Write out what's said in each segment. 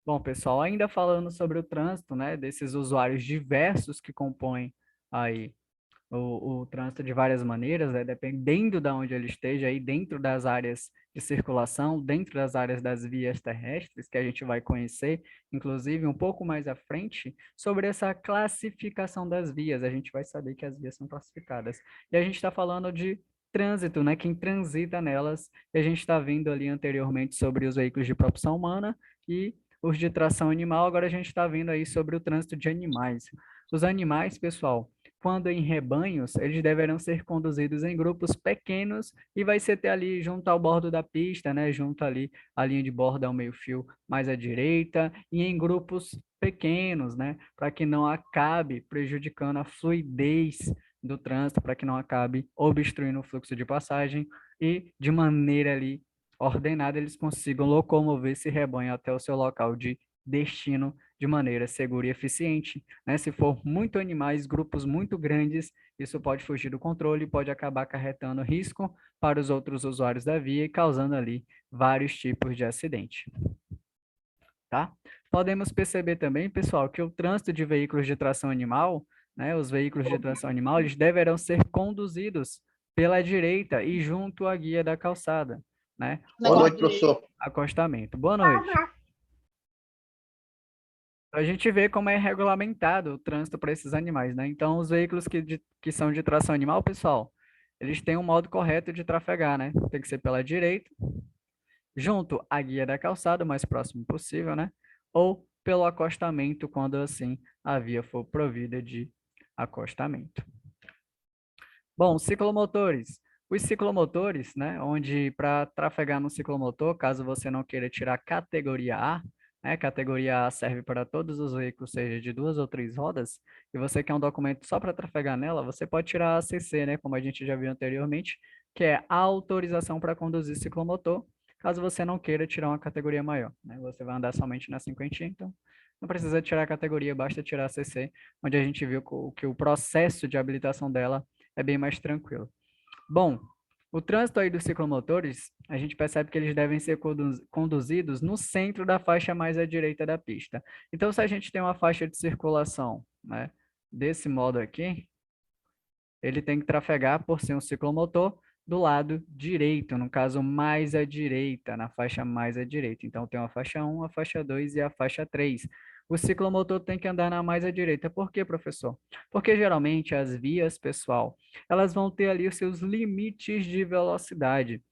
Bom, pessoal, ainda falando sobre o trânsito, né, desses usuários diversos que compõem aí o trânsito de várias maneiras, né, dependendo de onde ele esteja, aí dentro das áreas de circulação, dentro das áreas das vias terrestres, que a gente vai conhecer, inclusive, um pouco mais à frente, sobre essa classificação das vias. A gente vai saber que as vias são classificadas. E a gente está falando de trânsito, né, quem transita nelas, e a gente está vendo ali anteriormente sobre os veículos de propulsão humana e os de tração animal, agora a gente está vendo aí sobre o trânsito de animais. Os animais, pessoal, quando em rebanhos, eles deverão ser conduzidos em grupos pequenos e vai ser ter ali junto ao bordo da pista, né, junto ali a linha de borda ao meio-fio mais à direita e em grupos pequenos, né, para que não acabe prejudicando a fluidez do trânsito, para que não acabe obstruindo o fluxo de passagem e de maneira ali ordenada eles consigam locomover esse rebanho até o seu local de destino de maneira segura e eficiente, né? Se for muito animais, grupos muito grandes, isso pode fugir do controle e pode acabar acarretando risco para os outros usuários da via e causando ali vários tipos de acidente, tá? Podemos perceber também, pessoal, que o trânsito de veículos de tração animal, né, os veículos de tração animal, eles deverão ser conduzidos pela direita e junto à guia da calçada, né? Boa Ou noite, professor. acostamento. Boa noite. A gente vê como é regulamentado o trânsito para esses animais, né? Então, os veículos que são de tração animal, pessoal, eles têm um modo correto de trafegar, né? Tem que ser pela direita, junto à guia da calçada, o mais próximo possível, né? Ou pelo acostamento, quando assim a via for provida de acostamento. Bom, ciclomotores. Os ciclomotores, né, onde para trafegar no ciclomotor, caso você não queira tirar categoria A, né, categoria A serve para todos os veículos, seja de 2 ou 3 rodas, e você quer um documento só para trafegar nela, você pode tirar a ACC, né, como a gente já viu anteriormente, que é a autorização para conduzir ciclomotor, caso você não queira tirar uma categoria maior, né, você vai andar somente na cinquentinha, então não precisa tirar a categoria, basta tirar a ACC, onde a gente viu que o processo de habilitação dela é bem mais tranquilo. Bom, o trânsito aí dos ciclomotores, a gente percebe que eles devem ser conduzidos no centro da faixa mais à direita da pista. Então, se a gente tem uma faixa de circulação, né, desse modo aqui, ele tem que trafegar por ser um ciclomotor do lado direito, no caso mais à direita, na faixa mais à direita. Então tem a faixa 1, a faixa 2 e a faixa 3. O ciclomotor tem que andar na mais à direita. Por quê, professor? Porque geralmente as vias, pessoal, elas vão ter ali os seus limites de velocidade.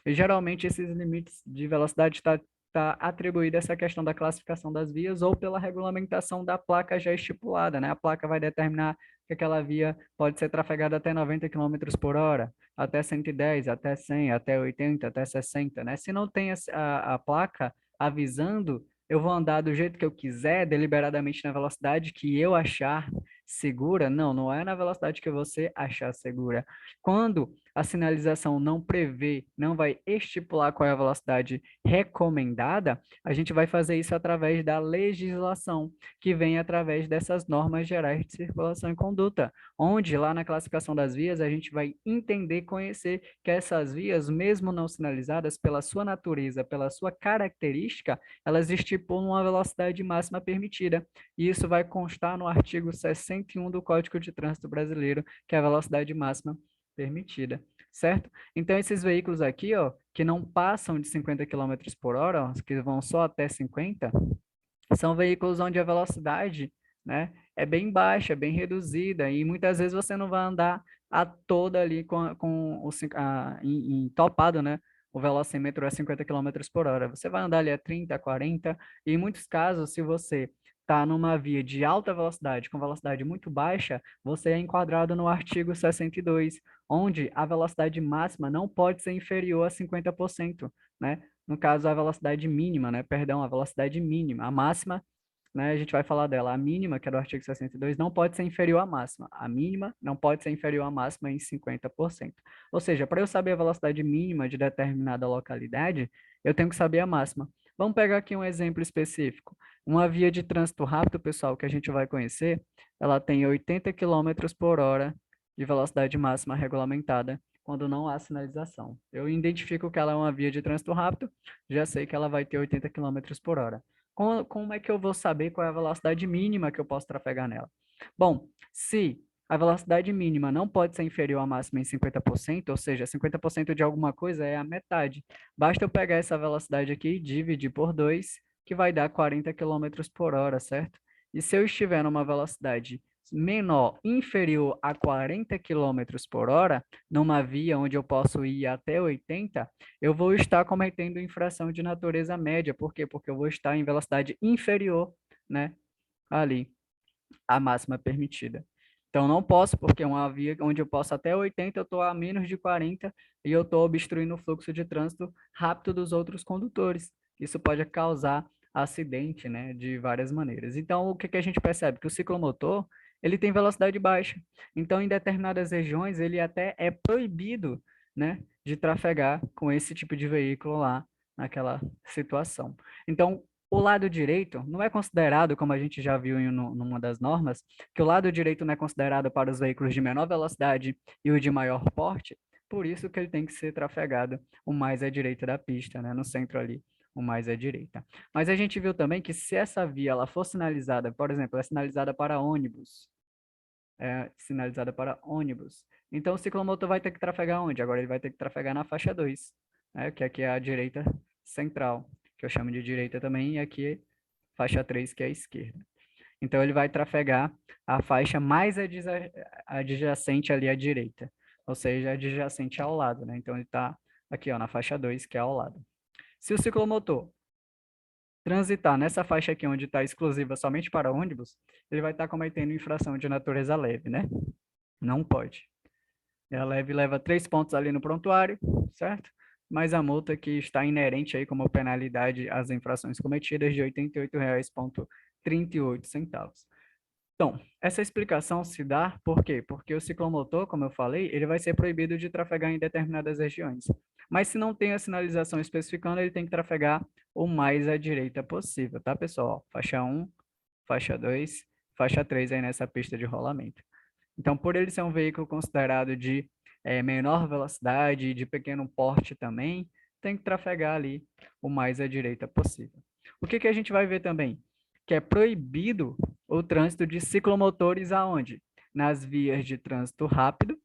E geralmente esses limites de velocidade tá atribuído a essa questão da classificação das vias ou pela regulamentação da placa já estipulada, né? A placa vai determinar que aquela via pode ser trafegada até 90 quilômetros por hora, até 110, até 100, até 80, até 60, né? Se não tem a placa avisando, eu vou andar do jeito que eu quiser, deliberadamente na velocidade que eu achar segura. Não, não é na velocidade que você achar segura. Quando a sinalização não prevê, não vai estipular qual é a velocidade recomendada, a gente vai fazer isso através da legislação, que vem através dessas normas gerais de circulação e conduta, onde lá na classificação das vias a gente vai entender, conhecer que essas vias, mesmo não sinalizadas, pela sua natureza, pela sua característica, elas estipulam uma velocidade máxima permitida. E isso vai constar no artigo 61 do Código de Trânsito Brasileiro, que é a velocidade máxima permitida, certo? Então, esses veículos aqui, ó, que não passam de 50 quilômetros por hora, ó, que vão só até 50, são veículos onde a velocidade, né, é bem baixa, bem reduzida, e muitas vezes você não vai andar a toda ali com em topado, né? O velocímetro é 50 quilômetros por hora. Você vai andar ali a 30, 40, e em muitos casos, se você está numa via de alta velocidade, com velocidade muito baixa, você é enquadrado no artigo 62, onde a velocidade máxima não pode ser inferior a 50%, né? No caso, a velocidade mínima, né? Perdão, a velocidade mínima. A máxima, né? A gente vai falar dela. A mínima, que é do artigo 62, não pode ser inferior à máxima. A mínima não pode ser inferior à máxima em 50%. Ou seja, para eu saber a velocidade mínima de determinada localidade, eu tenho que saber a máxima. Vamos pegar aqui um exemplo específico. Uma via de trânsito rápido, pessoal, que a gente vai conhecer, ela tem 80 quilômetros por hora de velocidade máxima regulamentada quando não há sinalização. Eu identifico que ela é uma via de trânsito rápido, já sei que ela vai ter 80 quilômetros por hora. Como é que eu vou saber qual é a velocidade mínima que eu posso trafegar nela? Bom, se a velocidade mínima não pode ser inferior à máxima em 50%, ou seja, 50% de alguma coisa é a metade. Basta eu pegar essa velocidade aqui e dividir por 2, que vai dar 40 quilômetros por hora, certo? E se eu estiver numa velocidade menor, inferior a 40 quilômetros por hora, numa via onde eu posso ir até 80, eu vou estar cometendo infração de natureza média. Por quê? Porque eu vou estar em velocidade inferior, né, ali, à máxima permitida. Então, não posso, porque é uma via onde eu posso até 80, eu estou a menos de 40 e eu estou obstruindo o fluxo de trânsito rápido dos outros condutores. Isso pode causar acidente, né, de várias maneiras. Então, o que que a gente percebe? Que o ciclomotor, ele tem velocidade baixa. Então, em determinadas regiões, ele até é proibido, né, de trafegar com esse tipo de veículo lá naquela situação. Então, o lado direito não é considerado, como a gente já viu numa das normas, que o lado direito não é considerado para os veículos de menor velocidade e o de maior porte, por isso que ele tem que ser trafegado o mais à direita da pista, né? No centro ali, o mais à direita. Mas a gente viu também que se essa via ela for sinalizada, por exemplo, é sinalizada para ônibus, então o ciclomotor vai ter que trafegar onde? Agora ele vai ter que trafegar na faixa 2, né? Que aqui é a direita central, que eu chamo de direita também, e aqui faixa 3, que é a esquerda. Então, ele vai trafegar a faixa mais adjacente ali à direita, ou seja, adjacente ao lado, né? Então, ele está aqui, ó, na faixa 2, que é ao lado. Se o ciclomotor transitar nessa faixa aqui, onde está exclusiva somente para ônibus, ele vai estar cometendo infração de natureza leve, né? Não pode. E a leve leva 3 pontos ali no prontuário, certo? Mas a multa que está inerente aí como penalidade às infrações cometidas de R$ 88,38. Então, essa explicação se dá por quê? Porque o ciclomotor, como eu falei, ele vai ser proibido de trafegar em determinadas regiões. Mas se não tem a sinalização especificando, ele tem que trafegar o mais à direita possível, tá, pessoal? Faixa 1, faixa 2, faixa 3 aí nessa pista de rolamento. Então, por ele ser um veículo considerado de menor velocidade, de pequeno porte também, tem que trafegar ali o mais à direita possível. O que que a gente vai ver também? Que é proibido o trânsito de ciclomotores aonde? Nas vias de trânsito rápido,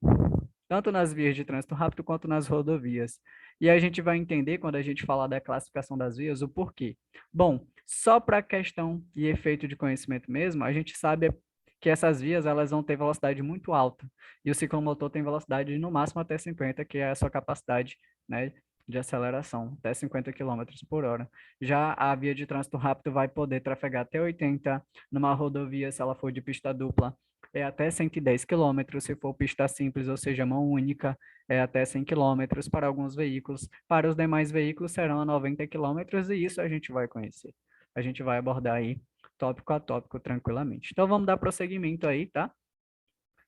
tanto nas vias de trânsito rápido quanto nas rodovias. E a gente vai entender, quando a gente falar da classificação das vias, o porquê. Bom, só para questão e efeito de conhecimento mesmo, a gente sabe que essas vias elas vão ter velocidade muito alta, e o ciclomotor tem velocidade no máximo até 50, que é a sua capacidade, né, de aceleração, até 50 quilômetros por hora. Já a via de trânsito rápido vai poder trafegar até 80, numa rodovia, se ela for de pista dupla, é até 110 quilômetros, se for pista simples, ou seja, mão única, é até 100 quilômetros para alguns veículos. Para os demais veículos serão 90 quilômetros, e isso a gente vai conhecer. A gente vai abordar aí tópico a tópico tranquilamente. Então vamos dar prosseguimento aí, tá?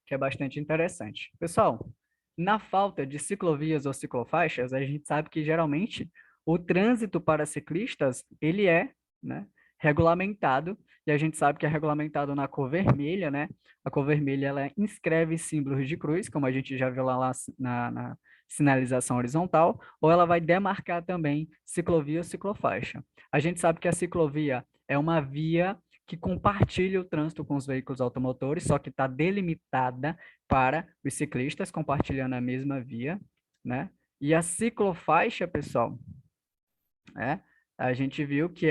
Que é bastante interessante. Pessoal, na falta de ciclovias ou ciclofaixas, a gente sabe que geralmente o trânsito para ciclistas, ele é, né, regulamentado, e a gente sabe que é regulamentado na cor vermelha, né? A cor vermelha, ela inscreve símbolos de cruz, como a gente já viu lá na sinalização horizontal, ou ela vai demarcar também ciclovia ou ciclofaixa. A gente sabe que a ciclovia é uma via que compartilha o trânsito com os veículos automotores, só que está delimitada para os ciclistas compartilhando a mesma via, né? E a ciclofaixa, pessoal, a gente viu que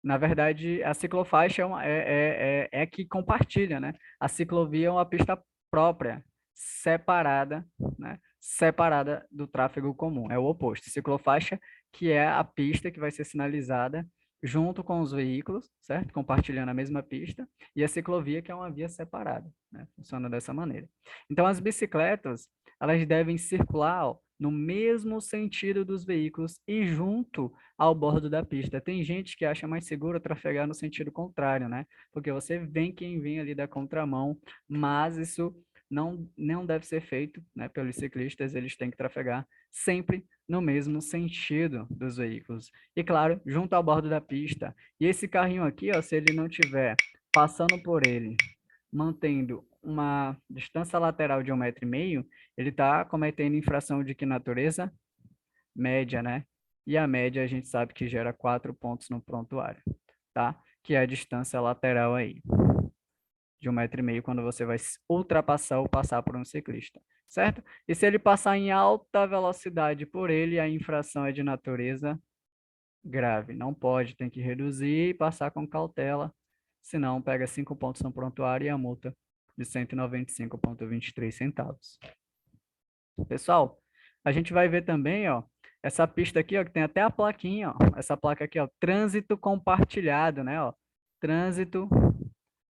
na verdade, a ciclofaixa é que compartilha, né? A ciclovia é uma pista própria, separada, né? Separada do tráfego comum, é o oposto. Ciclofaixa, que é a pista que vai ser sinalizada junto com os veículos, certo? Compartilhando a mesma pista, e a ciclovia, que é uma via separada, né? Funciona dessa maneira. Então, as bicicletas, elas devem circular, ó, no mesmo sentido dos veículos e junto ao bordo da pista. Tem gente que acha mais seguro trafegar no sentido contrário, né? Porque você vê quem vem ali da contramão, mas isso não deve ser feito, né, pelos ciclistas, eles têm que trafegar sempre no mesmo sentido dos veículos. E claro, junto ao bordo da pista. E esse carrinho aqui, ó, se ele não tiver passando por ele, mantendo uma distância lateral de 1,5 m, ele está cometendo infração de que natureza? Média, né? E a média a gente sabe que gera 4 pontos no prontuário. tá? Que é a distância lateral aí, de 1,5 m quando você vai ultrapassar ou passar por um ciclista, certo? E se ele passar em alta velocidade por ele, a infração é de natureza grave. Não pode, tem que reduzir e passar com cautela, senão pega 5 pontos no prontuário e a multa de 195,23 centavos. Pessoal, a gente vai ver também, ó, essa pista aqui, ó, que tem até a plaquinha, ó, essa placa aqui, ó, trânsito compartilhado, né, ó, trânsito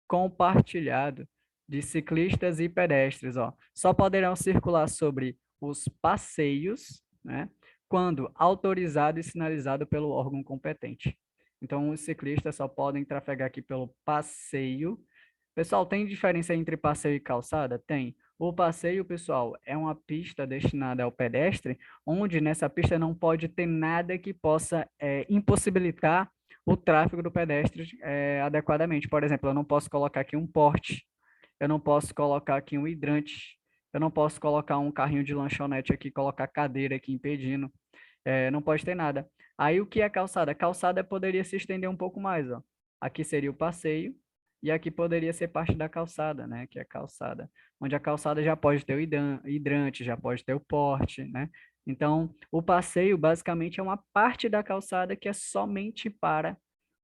compartilhado de ciclistas e pedestres, ó. Só poderão circular sobre os passeios, né, quando autorizado e sinalizado pelo órgão competente. Então, os ciclistas só podem trafegar aqui pelo passeio. Pessoal, tem diferença entre passeio e calçada? Tem. O passeio, pessoal, é uma pista destinada ao pedestre, onde nessa pista não pode ter nada que possa impossibilitar o tráfego do pedestre adequadamente. Por exemplo, eu não posso colocar aqui um porte, eu não posso colocar aqui um hidrante, eu não posso colocar um carrinho de lanchonete aqui, colocar cadeira aqui impedindo, não pode ter nada. Aí o que é calçada? Calçada poderia se estender um pouco mais, ó. Aqui seria o passeio, e aqui poderia ser parte da calçada, né? Que é a calçada. Onde a calçada já pode ter o hidrante, já pode ter o porte, né? Então, o passeio basicamente é uma parte da calçada que é somente para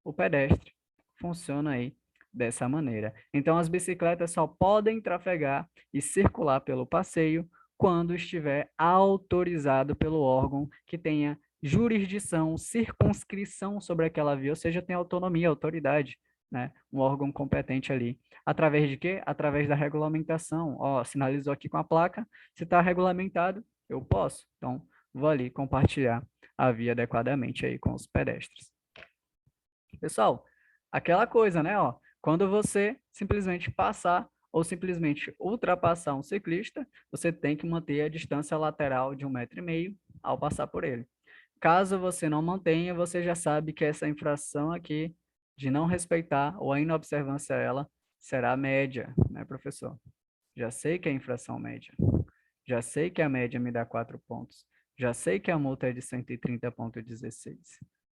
o pedestre. Funciona aí dessa maneira. Então, as bicicletas só podem trafegar e circular pelo passeio quando estiver autorizado pelo órgão que tenha jurisdição, circunscrição sobre aquela via, ou seja, tem autonomia, autoridade, né? Um órgão competente ali. Através de quê? Através da regulamentação. Ó, sinalizou aqui com a placa, se está regulamentado, eu posso. Então, vou ali compartilhar a via adequadamente aí com os pedestres. Pessoal, aquela coisa, né? Ó, quando você simplesmente passar ou simplesmente ultrapassar um ciclista, você tem que manter a distância lateral de 1,5 m ao passar por ele. Caso você não mantenha, você já sabe que essa infração aqui de não respeitar ou a inobservância a ela será média, né, professor? Já sei que é infração média. Já sei que a média me dá 4 pontos. Já sei que a multa é de 130,16,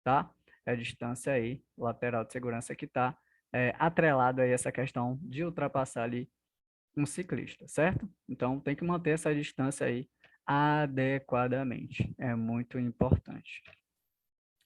tá? É a distância aí, lateral de segurança que está atrelado aí essa questão de ultrapassar ali um ciclista, certo? Então, tem que manter essa distância aí adequadamente. É muito importante.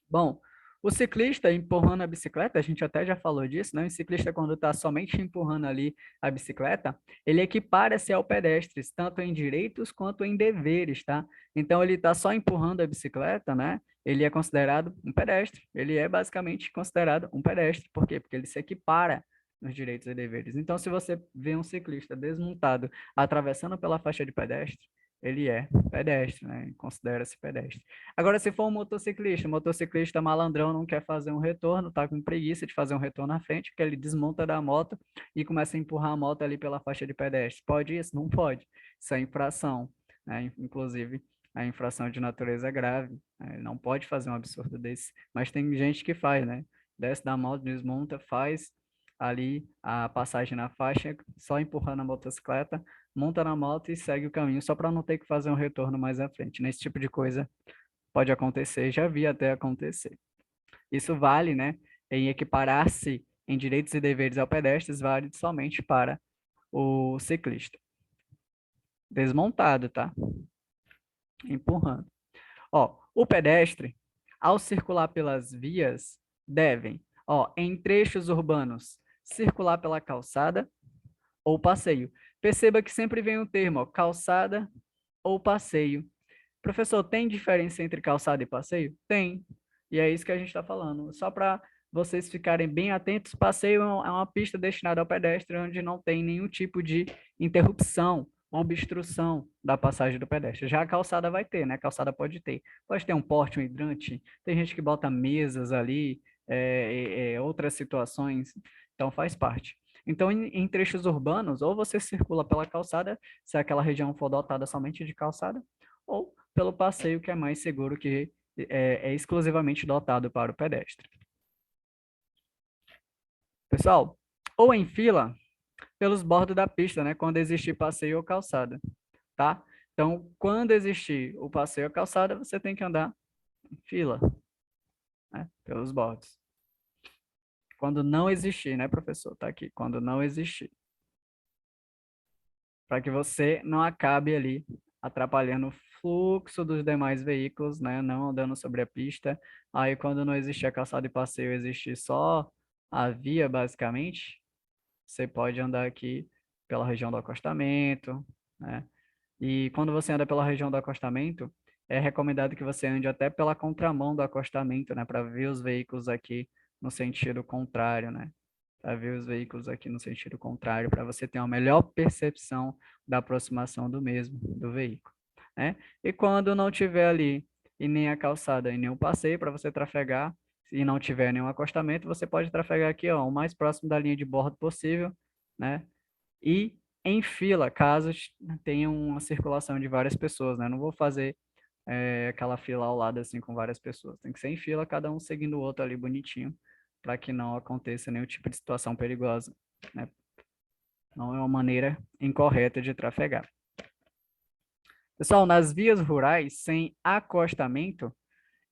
Bom, o ciclista empurrando a bicicleta, a gente até já falou disso, né? O ciclista, quando está somente empurrando ali a bicicleta, ele equipara-se ao pedestre, tanto em direitos quanto em deveres, tá? Então, ele está só empurrando a bicicleta, né? Ele é considerado um pedestre. Ele é basicamente considerado um pedestre. Por quê? Porque ele se equipara nos direitos e deveres. Então, se você vê um ciclista desmontado atravessando pela faixa de pedestre, ele é pedestre, né? Considera-se pedestre. Agora, se for um motociclista malandrão não quer fazer um retorno, tá com preguiça de fazer um retorno na frente, porque ele desmonta da moto e começa a empurrar a moto ali pela faixa de pedestre. Pode isso? Não pode. Isso é infração, né? Inclusive, a infração de natureza grave, né? Ele não pode fazer um absurdo desse, mas tem gente que faz, né? Desce da moto, desmonta, faz ali a passagem na faixa, só empurrando a motocicleta, monta na moto e segue o caminho, só para não ter que fazer um retorno mais à frente. Nesse tipo de coisa pode acontecer, já vi até acontecer. Isso vale, né, em equiparar-se em direitos e deveres ao pedestre, vale somente para o ciclista. Desmontado, tá? Empurrando. Ó, o pedestre, ao circular pelas vias, devem, ó, em trechos urbanos, circular pela calçada ou passeio. Perceba que sempre vem o termo, ó, calçada ou passeio. Professor, tem diferença entre calçada e passeio? Tem. E é isso que a gente está falando. Só para vocês ficarem bem atentos, passeio é uma pista destinada ao pedestre onde não tem nenhum tipo de interrupção, obstrução da passagem do pedestre. Já a calçada vai ter, né? A calçada pode ter. Pode ter um porte, um hidrante, tem gente que bota mesas ali, outras situações, então faz parte. Então, em trechos urbanos, ou você circula pela calçada, se aquela região for dotada somente de calçada, ou pelo passeio, que é mais seguro, que é exclusivamente dotado para o pedestre. Pessoal, ou em fila, pelos bordos da pista, né? Quando existir passeio ou calçada, tá? Então, quando existir o passeio ou calçada, você tem que andar em fila, né? Pelos bordos. Quando não existir, né, professor? Tá aqui, quando não existir. Para que você não acabe ali atrapalhando o fluxo dos demais veículos, né? Não andando sobre a pista. Aí, quando não existir a calçada de passeio, existe só a via, basicamente. Você pode andar aqui pela região do acostamento, né? E quando você anda pela região do acostamento, é recomendado que você ande até pela contramão do acostamento, né? Para ver os veículos aqui no sentido contrário, né? Para ver os veículos aqui no sentido contrário, para você ter uma melhor percepção da aproximação do mesmo, do veículo, né? E quando não tiver ali e nem a calçada e nem o passeio para você trafegar, e não tiver nenhum acostamento, você pode trafegar aqui, ó, o mais próximo da linha de bordo possível, né? E em fila, caso tenha uma circulação de várias pessoas, né? Não vou fazer aquela fila ao lado assim com várias pessoas. Tem que ser em fila, cada um seguindo o outro ali bonitinho, para que não aconteça nenhum tipo de situação perigosa, né? Não é uma maneira incorreta de trafegar. Pessoal, nas vias rurais sem acostamento,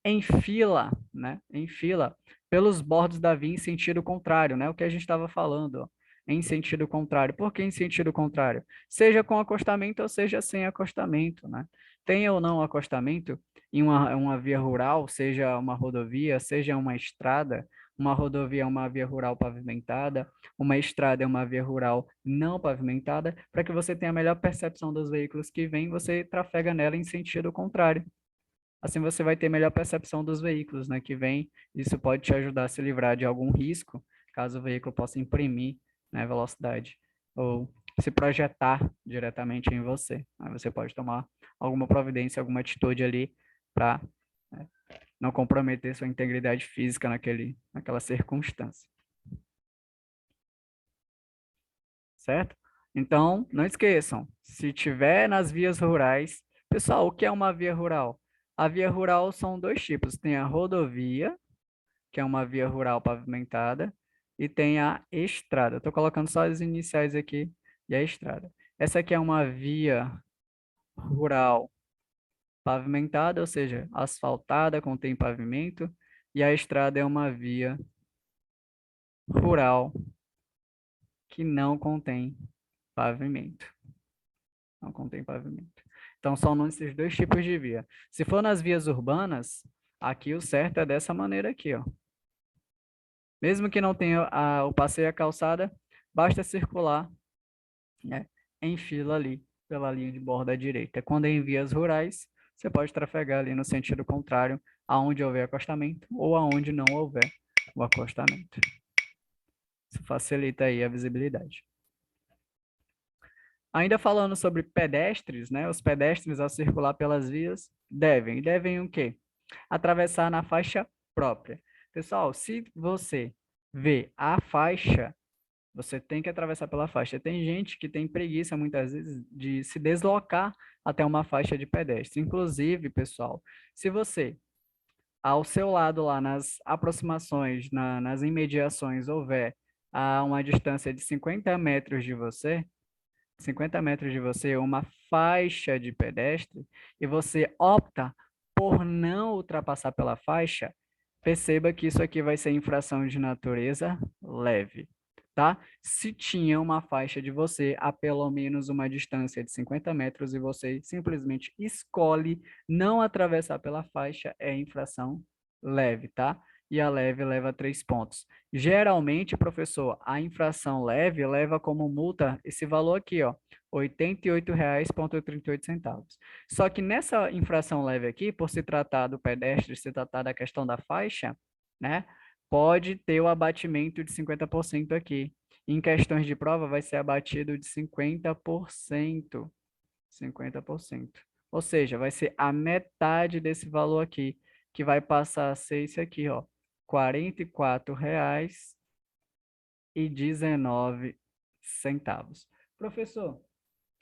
em fila, né? Em fila, pelos bordos da via em sentido contrário, né? O que a gente estava falando, ó, em sentido contrário. Por que em sentido contrário? Seja com acostamento ou seja sem acostamento, né? Tenha ou não acostamento em uma via rural, seja uma rodovia, seja uma rodovia é uma via rural pavimentada, uma estrada é uma via rural não pavimentada, para que você tenha a melhor percepção dos veículos que vêm, você trafega nela em sentido contrário. Assim você vai ter melhor percepção dos veículos, né, que vem. Isso pode te ajudar a se livrar de algum risco, caso o veículo possa imprimir, né, velocidade ou se projetar diretamente em você. Aí você pode tomar alguma providência, alguma atitude ali para, né, não comprometer sua integridade física naquela circunstância. Certo? Então, não esqueçam, se tiver nas vias rurais, pessoal, o que é uma via rural? A via rural são dois tipos, tem a rodovia, que é uma via rural pavimentada, e tem a estrada. Estou colocando só as iniciais aqui e a estrada. Essa aqui é uma via rural pavimentada, ou seja, asfaltada, contém pavimento, e a estrada é uma via rural que não contém pavimento. Não contém pavimento. Então, são nesses dois tipos de via. Se for nas vias urbanas, aqui o certo é dessa maneira aqui, ó. Mesmo que não tenha o passeio à calçada, basta circular, né, em fila ali, pela linha de borda à direita. Quando é em vias rurais, você pode trafegar ali no sentido contrário, aonde houver acostamento ou aonde não houver o acostamento. Isso facilita aí a visibilidade. Ainda falando sobre pedestres, né? Os pedestres ao circular pelas vias devem o quê? Atravessar na faixa própria. Pessoal, se você vê a faixa, você tem que atravessar pela faixa. Tem gente que tem preguiça muitas vezes de se deslocar até uma faixa de pedestre. Inclusive, pessoal, se você ao seu lado lá nas aproximações, nas imediações houver a uma distância de 50 metros de você, 50 metros de você uma faixa de pedestre e você opta por não ultrapassar pela faixa, perceba que isso aqui vai ser infração de natureza leve, tá? Se tinha uma faixa de você a pelo menos uma distância de 50 metros e você simplesmente escolhe não atravessar pela faixa, é infração leve, tá? E a leve leva 3 pontos. Geralmente, professor, a infração leve leva como multa esse valor aqui, ó, R$ 88,38. Só que nessa infração leve aqui, por se tratar do pedestre, se tratar da questão da faixa, né, pode ter o abatimento de 50% aqui. Em questões de prova, vai ser abatido de 50%. 50%. Ou seja, vai ser a metade desse valor aqui, que vai passar a ser isso aqui, ó, R$ 44,19. Professor,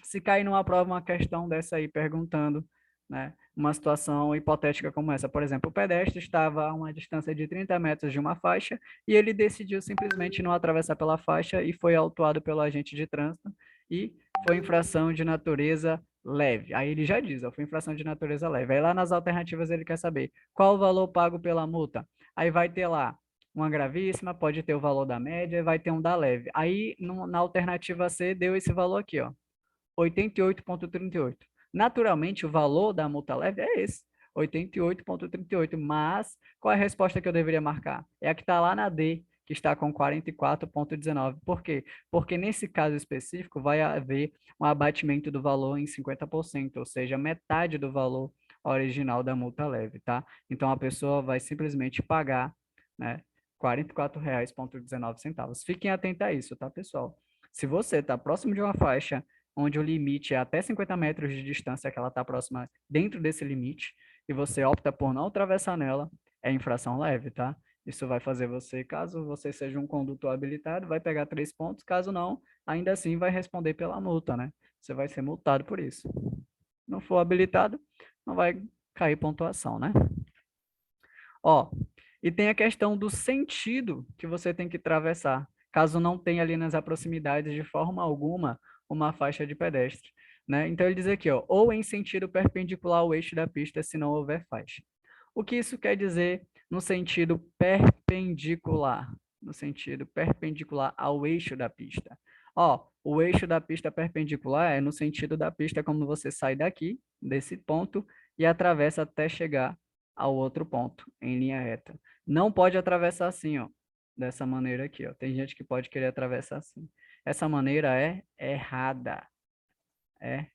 se cair numa prova uma questão dessa aí perguntando, né, uma situação hipotética como essa, por exemplo, o pedestre estava a uma distância de 30 metros de uma faixa e ele decidiu simplesmente não atravessar pela faixa e foi autuado pelo agente de trânsito e foi infração de natureza leve. Aí ele já diz, ó, foi infração de natureza leve. Aí lá nas alternativas ele quer saber qual o valor pago pela multa. Aí vai ter lá uma gravíssima, pode ter o valor da média e vai ter um da leve. Aí, na alternativa C, deu esse valor aqui, ó, 88,38. Naturalmente, o valor da multa leve é esse, 88,38. Mas, qual é a resposta que eu deveria marcar? É a que está lá na D, que está com 44,19. Por quê? Porque nesse caso específico vai haver um abatimento do valor em 50%, ou seja, metade do valor original da multa leve, tá? Então, a pessoa vai simplesmente pagar, né, R$ 44,19. Fiquem atentos a isso, tá, pessoal? Se você está próximo de uma faixa onde o limite é até 50 metros de distância, que ela está próxima dentro desse limite, e você opta por não atravessar nela, é infração leve, tá? Isso vai fazer você, caso você seja um condutor habilitado, vai pegar 3 pontos, caso não, ainda assim vai responder pela multa, né? Você vai ser multado por isso. Não for habilitado, não vai cair pontuação, né? Ó, e tem a questão do sentido que você tem que atravessar, caso não tenha ali nas proximidades de forma alguma uma faixa de pedestre, né? Então ele diz aqui, ó, ou em sentido perpendicular ao eixo da pista, se não houver faixa. O que isso quer dizer no sentido perpendicular? No sentido perpendicular ao eixo da pista. Ó, o eixo da pista perpendicular é no sentido da pista como você sai daqui, desse ponto, e atravessa até chegar ao outro ponto, em linha reta. Não pode atravessar assim, ó, dessa maneira aqui, ó. Tem gente que pode querer atravessar assim. Essa maneira é errada. É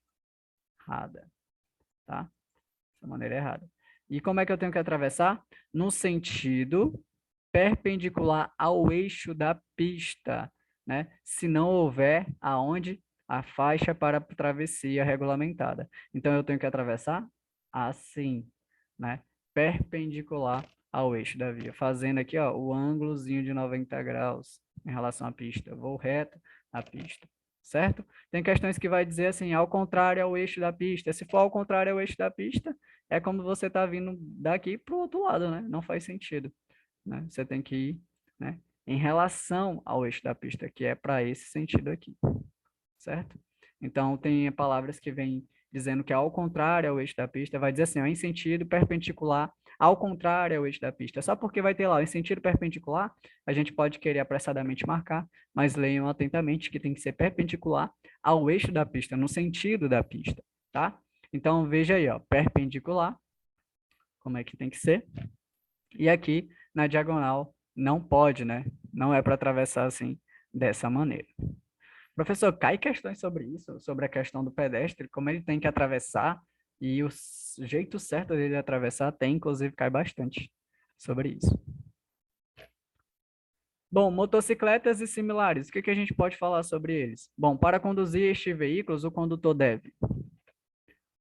errada, tá? Essa maneira é errada. E como é que eu tenho que atravessar? No sentido perpendicular ao eixo da pista, né? Se não houver aonde a faixa para travessia regulamentada. Então eu tenho que atravessar assim, né? Perpendicular ao eixo da via, fazendo aqui, ó, o ângulozinho de 90 graus em relação à pista. Vou reto à pista, certo? Tem questões que vai dizer assim, ao contrário ao eixo da pista. Se for ao contrário ao eixo da pista, é como você está vindo daqui para o outro lado, né? Não faz sentido, né? Você tem que ir, né, em relação ao eixo da pista, que é para esse sentido aqui, certo? Então, tem palavras que vêm dizendo que ao contrário ao eixo da pista, vai dizer assim, ó, em sentido perpendicular ao contrário ao eixo da pista. Só porque vai ter lá, em sentido perpendicular, a gente pode querer apressadamente marcar, mas leiam atentamente que tem que ser perpendicular ao eixo da pista, no sentido da pista, tá? Então, veja aí, ó, perpendicular, como é que tem que ser. E aqui, na diagonal, não pode, né? Não é para atravessar assim, dessa maneira. Professor, cai questões sobre isso, sobre a questão do pedestre, como ele tem que atravessar, e o jeito certo dele atravessar tem, inclusive, cai bastante sobre isso. Bom, motocicletas e similares, o que a gente pode falar sobre eles? Bom, para conduzir estes veículos, o condutor deve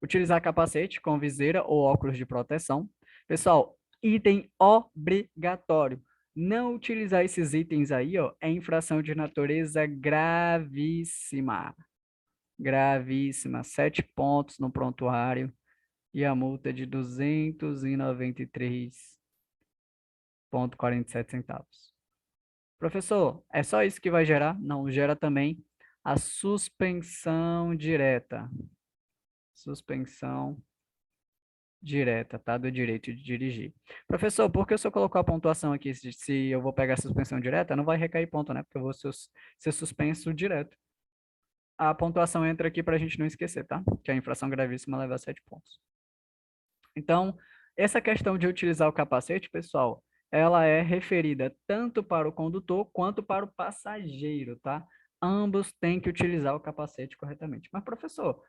utilizar capacete com viseira ou óculos de proteção. Pessoal, item obrigatório. Não utilizar esses itens aí, ó, é infração de natureza gravíssima. Gravíssima. 7 pontos no prontuário e a multa é de 293,47 centavos. Professor, é só isso que vai gerar? Não, gera também a suspensão direta. Suspensão direta, tá? Do direito de dirigir. Professor, por que o senhor colocou a pontuação aqui? Se eu vou pegar a suspensão direta, não vai recair ponto, né? Porque eu vou ser suspenso direto. A pontuação entra aqui para a gente não esquecer, tá? Que a infração gravíssima leva a 7 pontos. Então, essa questão de utilizar o capacete, pessoal, ela é referida tanto para o condutor quanto para o passageiro, tá? Ambos têm que utilizar o capacete corretamente. Mas, professor,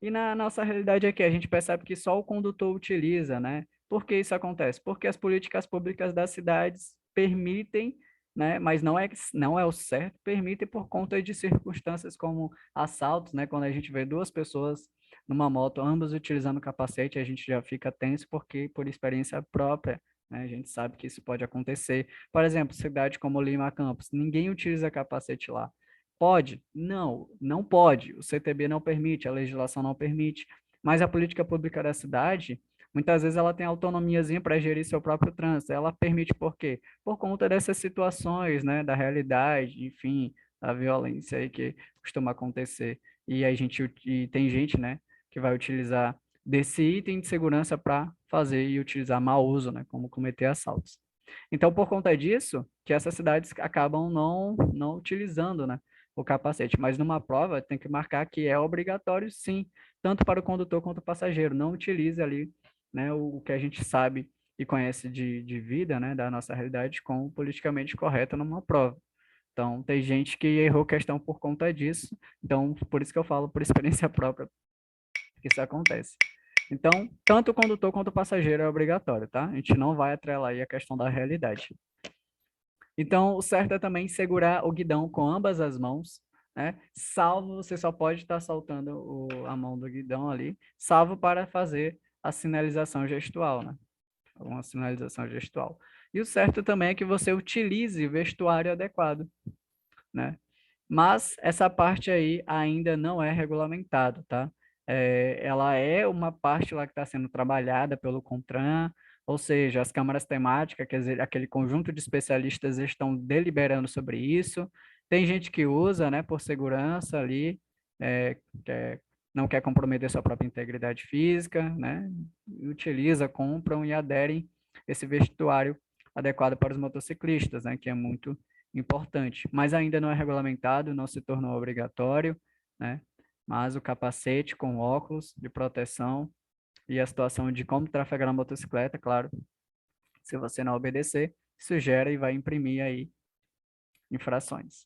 e na nossa realidade aqui, a gente percebe que só o condutor utiliza, né? Por que isso acontece? Porque as políticas públicas das cidades permitem, né? Mas não é o certo, permitem por conta de circunstâncias como assaltos, né? Quando a gente vê duas pessoas numa moto, ambas utilizando capacete, a gente já fica tenso porque por experiência própria, né? A gente sabe que isso pode acontecer. Por exemplo, cidade como Lima Campos, ninguém utiliza capacete lá. Pode? Não, não pode. O CTB não permite, a legislação não permite. Mas a política pública da cidade, muitas vezes ela tem autonomiazinha para gerir seu próprio trânsito. Ela permite por quê? Por conta dessas situações, né, da realidade, enfim, da violência aí que costuma acontecer. E tem gente, né, que vai utilizar desse item de segurança para fazer e utilizar mau uso, né, como cometer assaltos. Então, por conta disso, que essas cidades acabam não utilizando, né, o capacete. Mas numa prova tem que marcar que é obrigatório, sim, tanto para o condutor quanto o passageiro. Não utilize ali, né, o que a gente sabe e conhece de vida, né, da nossa realidade, como politicamente correto numa prova. Então, tem gente que errou questão por conta disso. Então, por isso que eu falo por experiência própria que isso acontece. Então, tanto o condutor quanto o passageiro é obrigatório, tá? A gente não vai atrelar aí a questão da realidade. Então, o certo é também segurar o guidão com ambas as mãos, né? Salvo você só pode estar soltando a mão do guidão ali, salvo para fazer a sinalização gestual, né? Uma sinalização gestual. E o certo também é que você utilize o vestuário adequado, né? Mas essa parte aí ainda não é regulamentado, tá? Ela é uma parte lá que está sendo trabalhada pelo CONTRAN, ou seja, as câmaras temáticas, quer dizer, aquele conjunto de especialistas estão deliberando sobre isso. Tem gente que usa, né, por segurança ali, é, quer, não quer comprometer sua própria integridade física, né? Utiliza, compram e aderem esse vestuário adequado para os motociclistas, né, que é muito importante, mas ainda não é regulamentado, não se tornou obrigatório, né? Mas o capacete com óculos de proteção e a situação de como trafegar na motocicleta, claro, se você não obedecer, isso gera e vai imprimir aí infrações.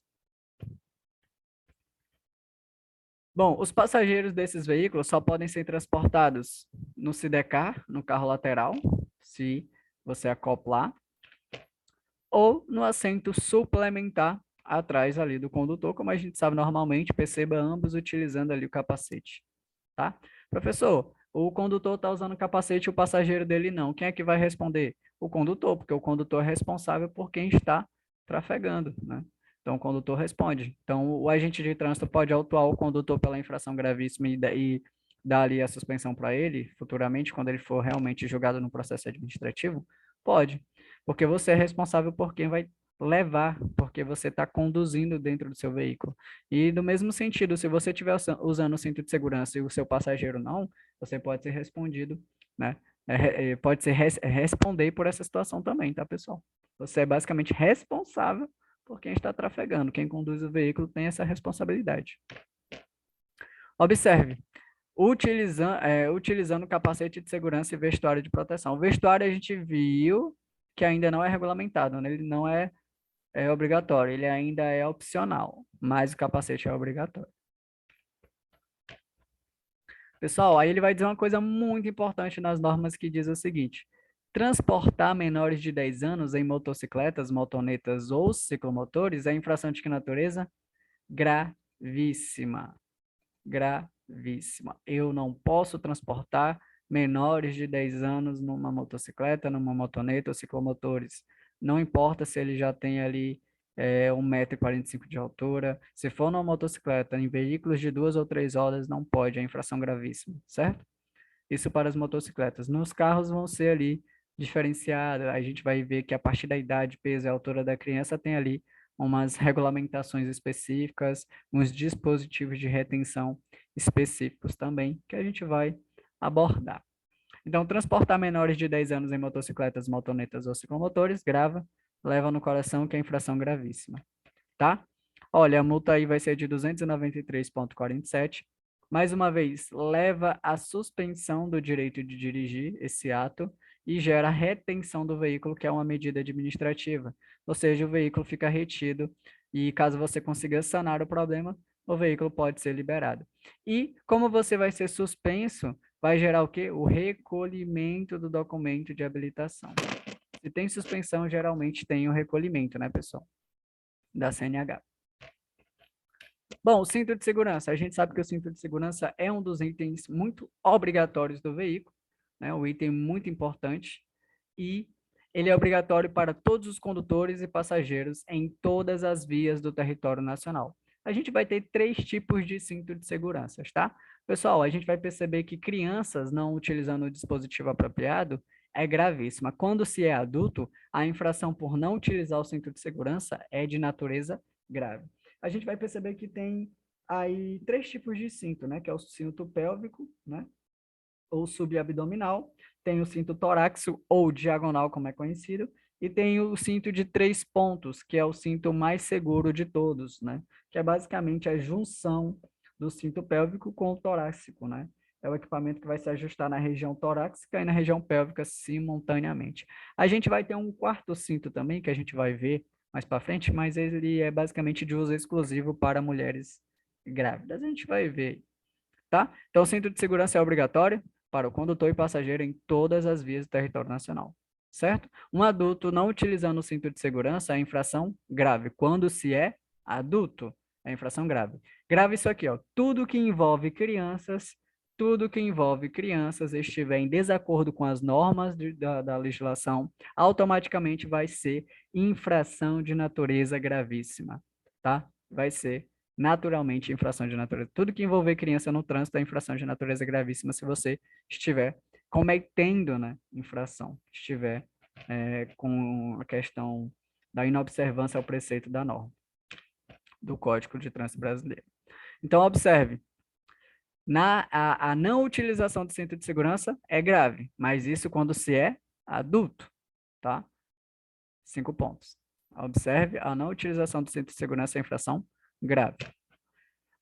Bom, os passageiros desses veículos só podem ser transportados no sidecar, no carro lateral, se você acoplar, ou no assento suplementar atrás ali do condutor, como a gente sabe normalmente, perceba ambos utilizando ali o capacete, tá? Professor, o condutor está usando o capacete e o passageiro dele não. Quem é que vai responder? O condutor, porque o condutor é responsável por quem está trafegando, né? Então, o condutor responde. Então, o agente de trânsito pode autuar o condutor pela infração gravíssima e dar ali a suspensão para ele, futuramente, quando ele for realmente julgado no processo administrativo? Pode, porque você é responsável por quem vai levar, porque você está conduzindo dentro do seu veículo. E no mesmo sentido, se você estiver usando o cinto de segurança e o seu passageiro não, você pode ser respondido, né? Pode ser responder por essa situação também, tá, pessoal? Você é basicamente responsável por quem está trafegando. Quem conduz o veículo tem essa responsabilidade. Observe, utilizando capacete de segurança e vestuário de proteção. O vestuário a gente viu que ainda não é regulamentado, né? Ele não é obrigatório, ele ainda é opcional, mas o capacete é obrigatório. Pessoal, aí ele vai dizer uma coisa muito importante nas normas que diz o seguinte: transportar menores de 10 anos em motocicletas, motonetas ou ciclomotores é infração de que natureza? Gravíssima. Gravíssima. Eu não posso transportar menores de 10 anos numa motocicleta, numa motoneta ou ciclomotores. Não importa se ele já tem ali 1,45 m de altura. Se for numa motocicleta, em veículos de 2 ou 3 rodas, não pode, é infração gravíssima, certo? Isso para as motocicletas. Nos carros vão ser ali diferenciados. A gente vai ver que a partir da idade, peso e altura da criança tem ali umas regulamentações específicas, uns dispositivos de retenção específicos também, que a gente vai abordar. Então, transportar menores de 10 anos em motocicletas, motonetas ou ciclomotores, grava, leva no coração que é infração gravíssima, tá? Olha, a multa aí vai ser de 293,47. Mais uma vez, leva à suspensão do direito de dirigir esse ato e gera retenção do veículo, que é uma medida administrativa. Ou seja, o veículo fica retido e caso você consiga sanar o problema, o veículo pode ser liberado. E como você vai ser suspenso, vai gerar o quê? O recolhimento do documento de habilitação. Se tem suspensão, geralmente tem o recolhimento, né, pessoal? Da CNH. Bom, o cinto de segurança. A gente sabe que o cinto de segurança é um dos itens muito obrigatórios do veículo, né? Um item muito importante e ele é obrigatório para todos os condutores e passageiros em todas as vias do território nacional. A gente vai ter 3 tipos de cinto de segurança, tá? Pessoal, a gente vai perceber que crianças não utilizando o dispositivo apropriado é gravíssima. Quando se é adulto, a infração por não utilizar o cinto de segurança é de natureza grave. A gente vai perceber que tem aí 3 tipos de cinto, né? Que é o cinto pélvico, né? Ou subabdominal, tem o cinto torácico ou diagonal, como é conhecido, E tem o cinto de 3 pontos, que é o cinto mais seguro de todos, né? Que é basicamente a junção do cinto pélvico com o torácico, né? É o equipamento que vai se ajustar na região torácica e na região pélvica simultaneamente. A gente vai ter um quarto cinto também, que a gente vai ver mais para frente, mas ele é basicamente de uso exclusivo para mulheres grávidas. A gente vai ver, tá? Então, o cinto de segurança é obrigatório para o condutor e passageiro em todas as vias do território nacional, certo? Um adulto não utilizando o cinto de segurança é infração grave. Quando se é adulto, é infração grave. Grave isso aqui, ó. Tudo que envolve crianças estiver em desacordo com as normas da legislação, automaticamente vai ser infração de natureza gravíssima, tá? Vai ser naturalmente infração de natureza. Tudo que envolver criança no trânsito é infração de natureza gravíssima se você estiver cometendo, né, infração, estiver com a questão da inobservância ao preceito da norma do Código de Trânsito Brasileiro. Então, observe, a não utilização do cinto de segurança é grave, mas isso quando se é adulto, tá? 5 pontos. Observe, a não utilização do cinto de segurança é infração grave.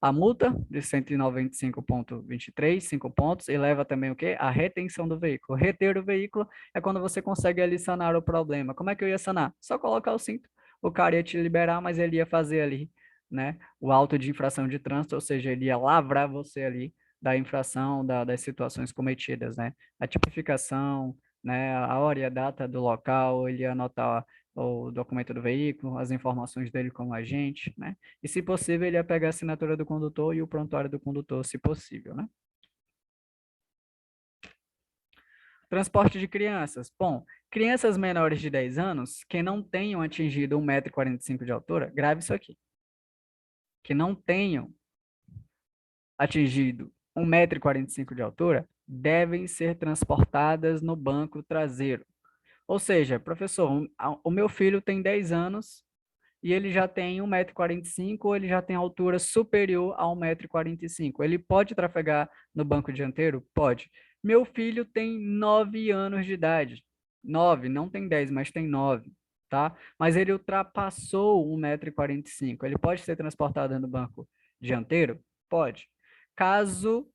A multa de 195,23, 5 pontos, e leva também o quê? A retenção do veículo. Reter o veículo é quando você consegue ali sanar o problema. Como é que eu ia sanar? Só colocar o cinto. O cara ia te liberar, mas ele ia fazer ali, né, o auto de infração de trânsito, ou seja, ele ia lavrar você ali da infração, das situações cometidas, né? A tipificação, né, a hora e a data do local, ele ia anotar o documento do veículo, as informações dele como agente, né? E, se possível, ele ia pegar a assinatura do condutor e o prontuário do condutor, se possível, né? Transporte de crianças. Bom, crianças menores de 10 anos que não tenham atingido 1,45 m de altura, grave isso aqui, que não tenham atingido 1,45 m de altura, devem ser transportadas no banco traseiro. Ou seja, professor, o meu filho tem 10 anos e ele já tem 1,45 m ou ele já tem altura superior a 1,45 m. Ele pode trafegar no banco dianteiro? Pode. Meu filho tem 9 anos de idade. 9, não tem 10, mas tem 9, tá? Mas ele ultrapassou 1,45 m. Ele pode ser transportado no banco dianteiro? Pode. Caso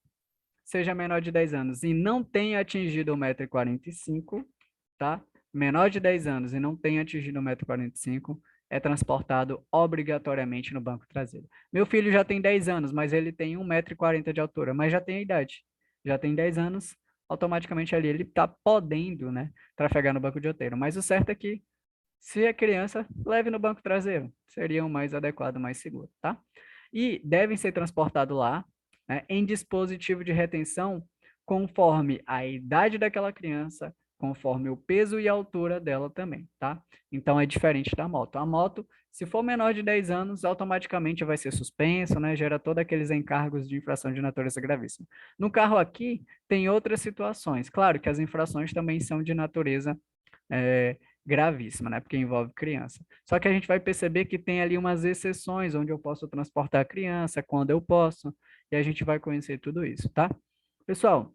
seja menor de 10 anos e não tenha atingido 1,45 m, tá? Menor de 10 anos e não tenha atingido 1,45 m, é transportado obrigatoriamente no banco traseiro. Meu filho já tem 10 anos, mas ele tem 1,40 m de altura, mas já tem a idade. Já tem 10 anos, automaticamente ali ele está podendo, né, trafegar no banco dianteiro. Mas o certo é que, se é criança, leve no banco traseiro. Seria o mais adequado, mais seguro, tá? E devem ser transportados lá, né, em dispositivo de retenção conforme a idade daquela criança, conforme o peso e a altura dela também, tá? Então é diferente da moto. A moto, se for menor de 10 anos, automaticamente vai ser suspenso, né? Gera todos aqueles encargos de infração de natureza gravíssima. No carro aqui, tem outras situações. Claro que as infrações também são de natureza gravíssima, né? Porque envolve criança. Só que a gente vai perceber que tem ali umas exceções onde eu posso transportar a criança, quando eu posso, e a gente vai conhecer tudo isso, tá? Pessoal,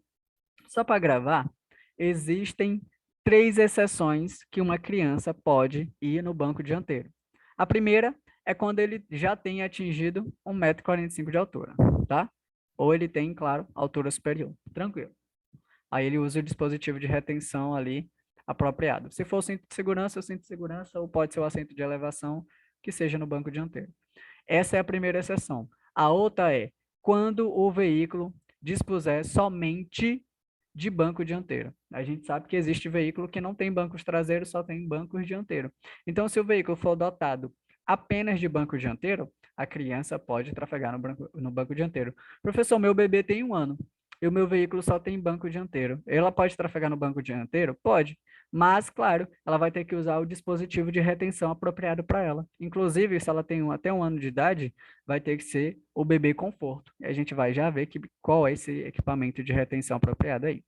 só para gravar, existem 3 exceções que uma criança pode ir no banco dianteiro. A primeira é quando ele já tem atingido 1,45 m de altura, tá? Ou ele tem, claro, altura superior. Tranquilo. Aí ele usa o dispositivo de retenção ali apropriado. Se for o cinto de segurança, ou pode ser o assento de elevação, que seja no banco dianteiro. Essa é a primeira exceção. A outra é quando o veículo dispuser somente de banco dianteiro. A gente sabe que existe veículo que não tem bancos traseiros, só tem bancos dianteiros. Então, se o veículo for dotado apenas de banco dianteiro, a criança pode trafegar no banco dianteiro. Professor, meu bebê tem 1 ano e o meu veículo só tem banco dianteiro. Ela pode trafegar no banco dianteiro? Pode. Mas, claro, ela vai ter que usar o dispositivo de retenção apropriado para ela. Inclusive, se ela tem até 1 ano de idade, vai ter que ser o bebê conforto. E a gente vai já ver qual é esse equipamento de retenção apropriado aí.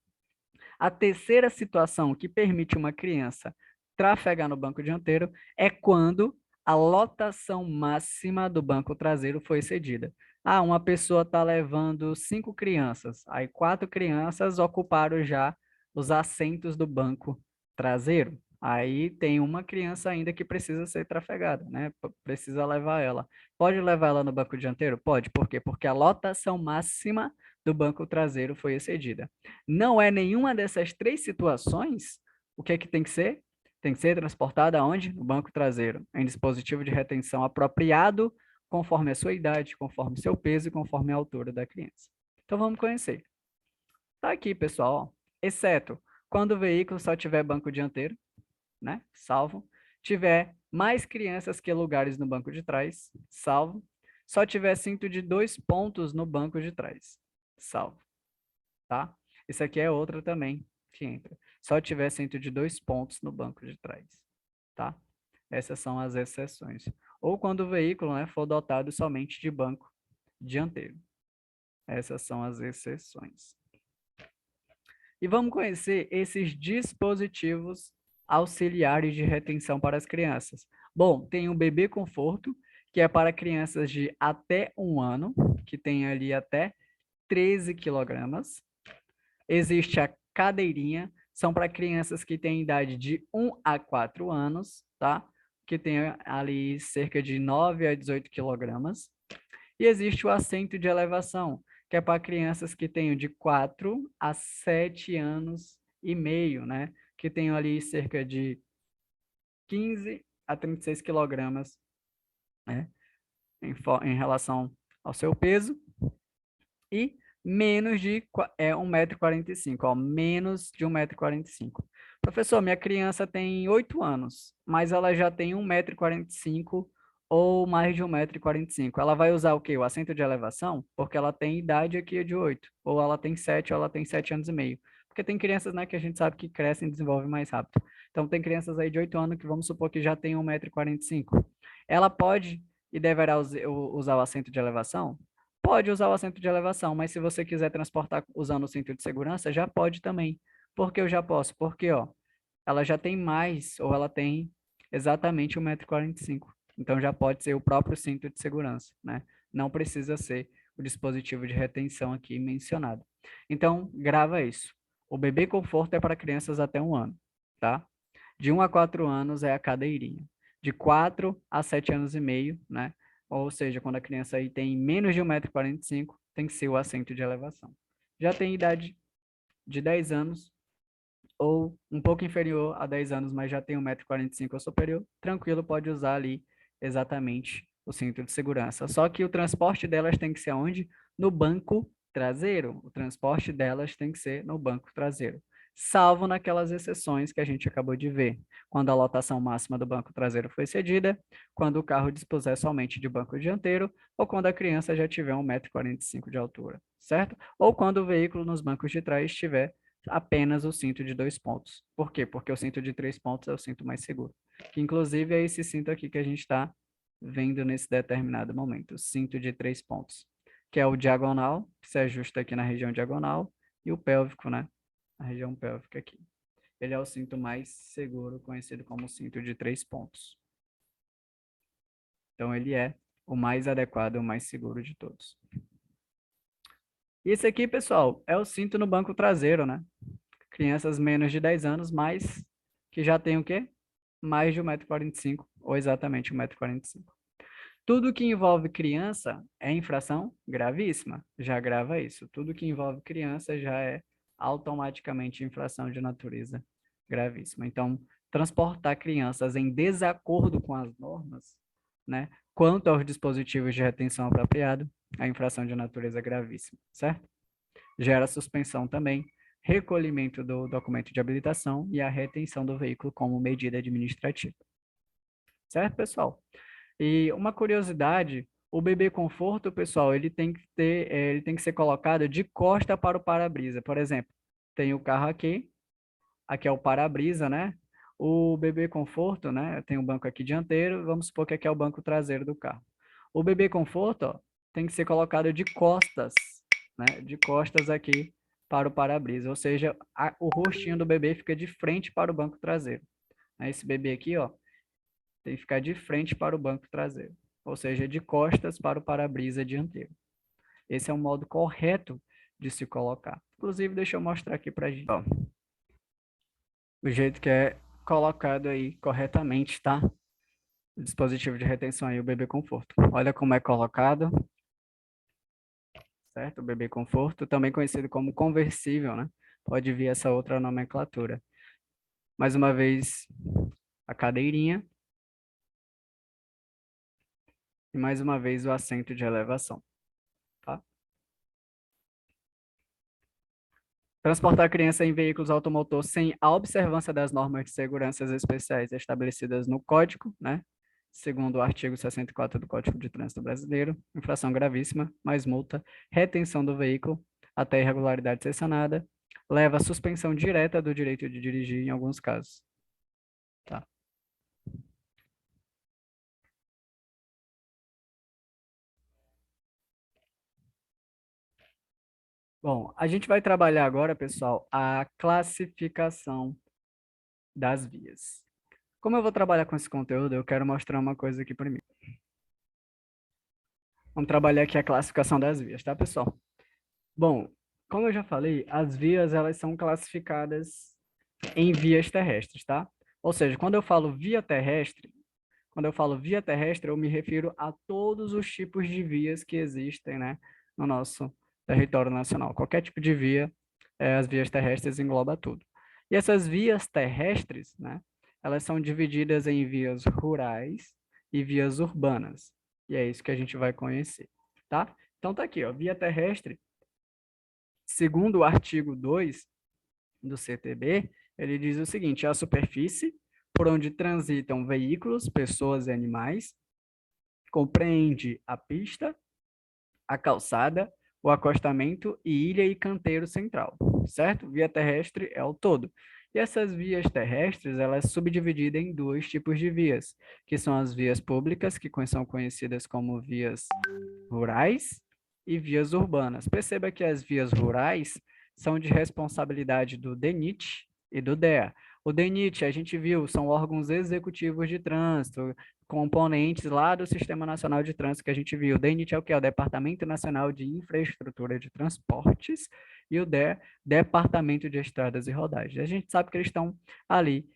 A terceira situação que permite uma criança trafegar no banco dianteiro é quando a lotação máxima do banco traseiro foi excedida. Ah, uma pessoa está levando 5 crianças, aí 4 crianças ocuparam já os assentos do banco traseiro. Aí tem uma criança ainda que precisa ser trafegada, né? Precisa levar ela. Pode levar ela no banco dianteiro? Pode. Por quê? Porque a lotação máxima do banco traseiro foi excedida. Não é nenhuma dessas três situações, o que é que tem que ser? Tem que ser transportada aonde? No banco traseiro, em dispositivo de retenção apropriado, conforme a sua idade, conforme seu peso e conforme a altura da criança. Então vamos conhecer. Tá aqui, pessoal, ó. Exceto quando o veículo só tiver banco dianteiro, né? Salvo. Tiver mais crianças que lugares no banco de trás, salvo. Só tiver cinto de 2 pontos no banco de trás, salvo, tá? Isso aqui é outra também que entra. Só tiver cinto de 2 pontos no banco de trás, tá? Essas são as exceções. Ou quando o veículo, né, for dotado somente de banco dianteiro. Essas são as exceções. E vamos conhecer esses dispositivos auxiliares de retenção para as crianças. Bom, tem o bebê conforto, que é para crianças de até 1 ano, que tem ali até 13 quilogramas. Existe a cadeirinha, são para crianças que têm idade de 1 a 4 anos, tá? Que tem ali cerca de 9 a 18 quilogramas. E existe o assento de elevação, que é para crianças que tenham de 4 a 7 anos e meio, né? Que tenham ali cerca de 15 a 36 quilogramas, né? Em relação ao seu peso. E menos de 1,45 m, ó, menos de 1,45 m. Professor, minha criança tem 8 anos, mas ela já tem 1,45 m ou mais de 1,45 m. Ela vai usar o quê? O assento de elevação? Porque ela tem idade aqui de 8, ou ela tem 7, ou ela tem 7 anos e meio. Porque tem crianças, né, que a gente sabe que crescem e desenvolvem mais rápido. Então, tem crianças aí de 8 anos que vamos supor que já tem 1,45 m. Ela pode e deverá usar o assento de elevação? Pode usar o assento de elevação, mas se você quiser transportar usando o cinto de segurança, já pode também. Por que eu já posso? Porque, ó, ela já tem mais, ou ela tem exatamente 1,45 m. Então já pode ser o próprio cinto de segurança, né? Não precisa ser o dispositivo de retenção aqui mencionado. Então, grava isso. O bebê conforto é para crianças até 1 ano, tá? De 1 a 4 anos é a cadeirinha. De 4 a 7 anos e meio, né? Ou seja, quando a criança aí tem menos de 1,45 m, tem que ser o assento de elevação. Já tem idade de 10 anos, ou um pouco inferior a 10 anos, mas já tem 1,45 m ou superior, tranquilo, pode usar ali exatamente o cinto de segurança. Só que o transporte delas tem que ser onde? No banco traseiro. O transporte delas tem que ser no banco traseiro, salvo naquelas exceções que a gente acabou de ver, quando a lotação máxima do banco traseiro foi cedida, quando o carro dispuser somente de banco dianteiro, ou quando a criança já tiver 1,45 m de altura, certo? Ou quando o veículo nos bancos de trás tiver apenas o cinto de 2 pontos. Por quê? Porque o cinto de 3 pontos é o cinto mais seguro. Que inclusive é esse cinto aqui que a gente está vendo nesse determinado momento, o cinto de 3 pontos, que é o diagonal, que se ajusta aqui na região diagonal, e o pélvico, né? A região pélvica aqui. Ele é o cinto mais seguro, conhecido como cinto de 3 pontos. Então, ele é o mais adequado, o mais seguro de todos. Isso aqui, pessoal, é o cinto no banco traseiro, né? Crianças menos de 10 anos, mas que já tem o quê? Mais de 1,45 m, ou exatamente 1,45 m. Tudo que envolve criança é infração gravíssima. Já grava isso. Tudo que envolve criança já é automaticamente infração de natureza gravíssima. Então, transportar crianças em desacordo com as normas, né, quanto aos dispositivos de retenção apropriado, é infração de natureza gravíssima, certo? Gera suspensão também, recolhimento do documento de habilitação e a retenção do veículo como medida administrativa. Certo, pessoal? E uma curiosidade, o bebê conforto, pessoal, ele tem que ter, ele tem que ser colocado de costa para o para-brisa. Por exemplo, tem o carro aqui, aqui é o para-brisa, né? O bebê conforto, né? Tem um banco aqui dianteiro, vamos supor que aqui é o banco traseiro do carro. O bebê conforto, ó, tem que ser colocado de costas, né? De costas aqui para o para-brisa, ou seja, o rostinho do bebê fica de frente para o banco traseiro. Esse bebê aqui, ó, tem que ficar de frente para o banco traseiro, ou seja, de costas para o para-brisa dianteiro. Esse é o modo correto de se colocar. Inclusive, deixa eu mostrar aqui para a gente. Ó, o jeito que é colocado aí corretamente, tá? O dispositivo de retenção aí, o bebê conforto. Olha como é colocado, certo? O bebê conforto, também conhecido como conversível, né? Pode vir essa outra nomenclatura. Mais uma vez, a cadeirinha e mais uma vez o assento de elevação, tá? Transportar criança em veículos automotor sem a observância das normas de segurança especiais estabelecidas no Código, né? Segundo o artigo 64 do Código de Trânsito Brasileiro, infração gravíssima, mais multa, retenção do veículo até irregularidade sancionada, leva à suspensão direta do direito de dirigir em alguns casos, tá? Bom, a gente vai trabalhar agora, pessoal, a classificação das vias. Como eu vou trabalhar com esse conteúdo, eu quero mostrar uma coisa aqui para mim. Vamos trabalhar aqui a classificação das vias, tá, pessoal? Bom, como eu já falei, as vias elas são classificadas em vias terrestres, tá? Ou seja, quando eu falo via terrestre, eu me refiro a todos os tipos de vias que existem, né, no nosso território nacional. Qualquer tipo de via, as vias terrestres engloba tudo. E essas vias terrestres, né, elas são divididas em vias rurais e vias urbanas. E é isso que a gente vai conhecer, tá? Então tá aqui, ó, via terrestre, segundo o artigo 2 do CTB, ele diz o seguinte: a superfície por onde transitam veículos, pessoas e animais, compreende a pista, a calçada, o acostamento e ilha e canteiro central, certo? Via terrestre é o todo. E essas vias terrestres, elas são subdivididas em dois tipos de vias, que são as vias públicas, que são conhecidas como vias rurais, e vias urbanas. Perceba que as vias rurais são de responsabilidade do DENIT e do DEA. O DENIT, a gente viu, são órgãos executivos de trânsito, componentes lá do Sistema Nacional de Trânsito que a gente viu. O DENIT é o que? É o Departamento Nacional de Infraestrutura de Transportes e o DEA, Departamento de Estradas e Rodagens. A gente sabe que eles estão ali,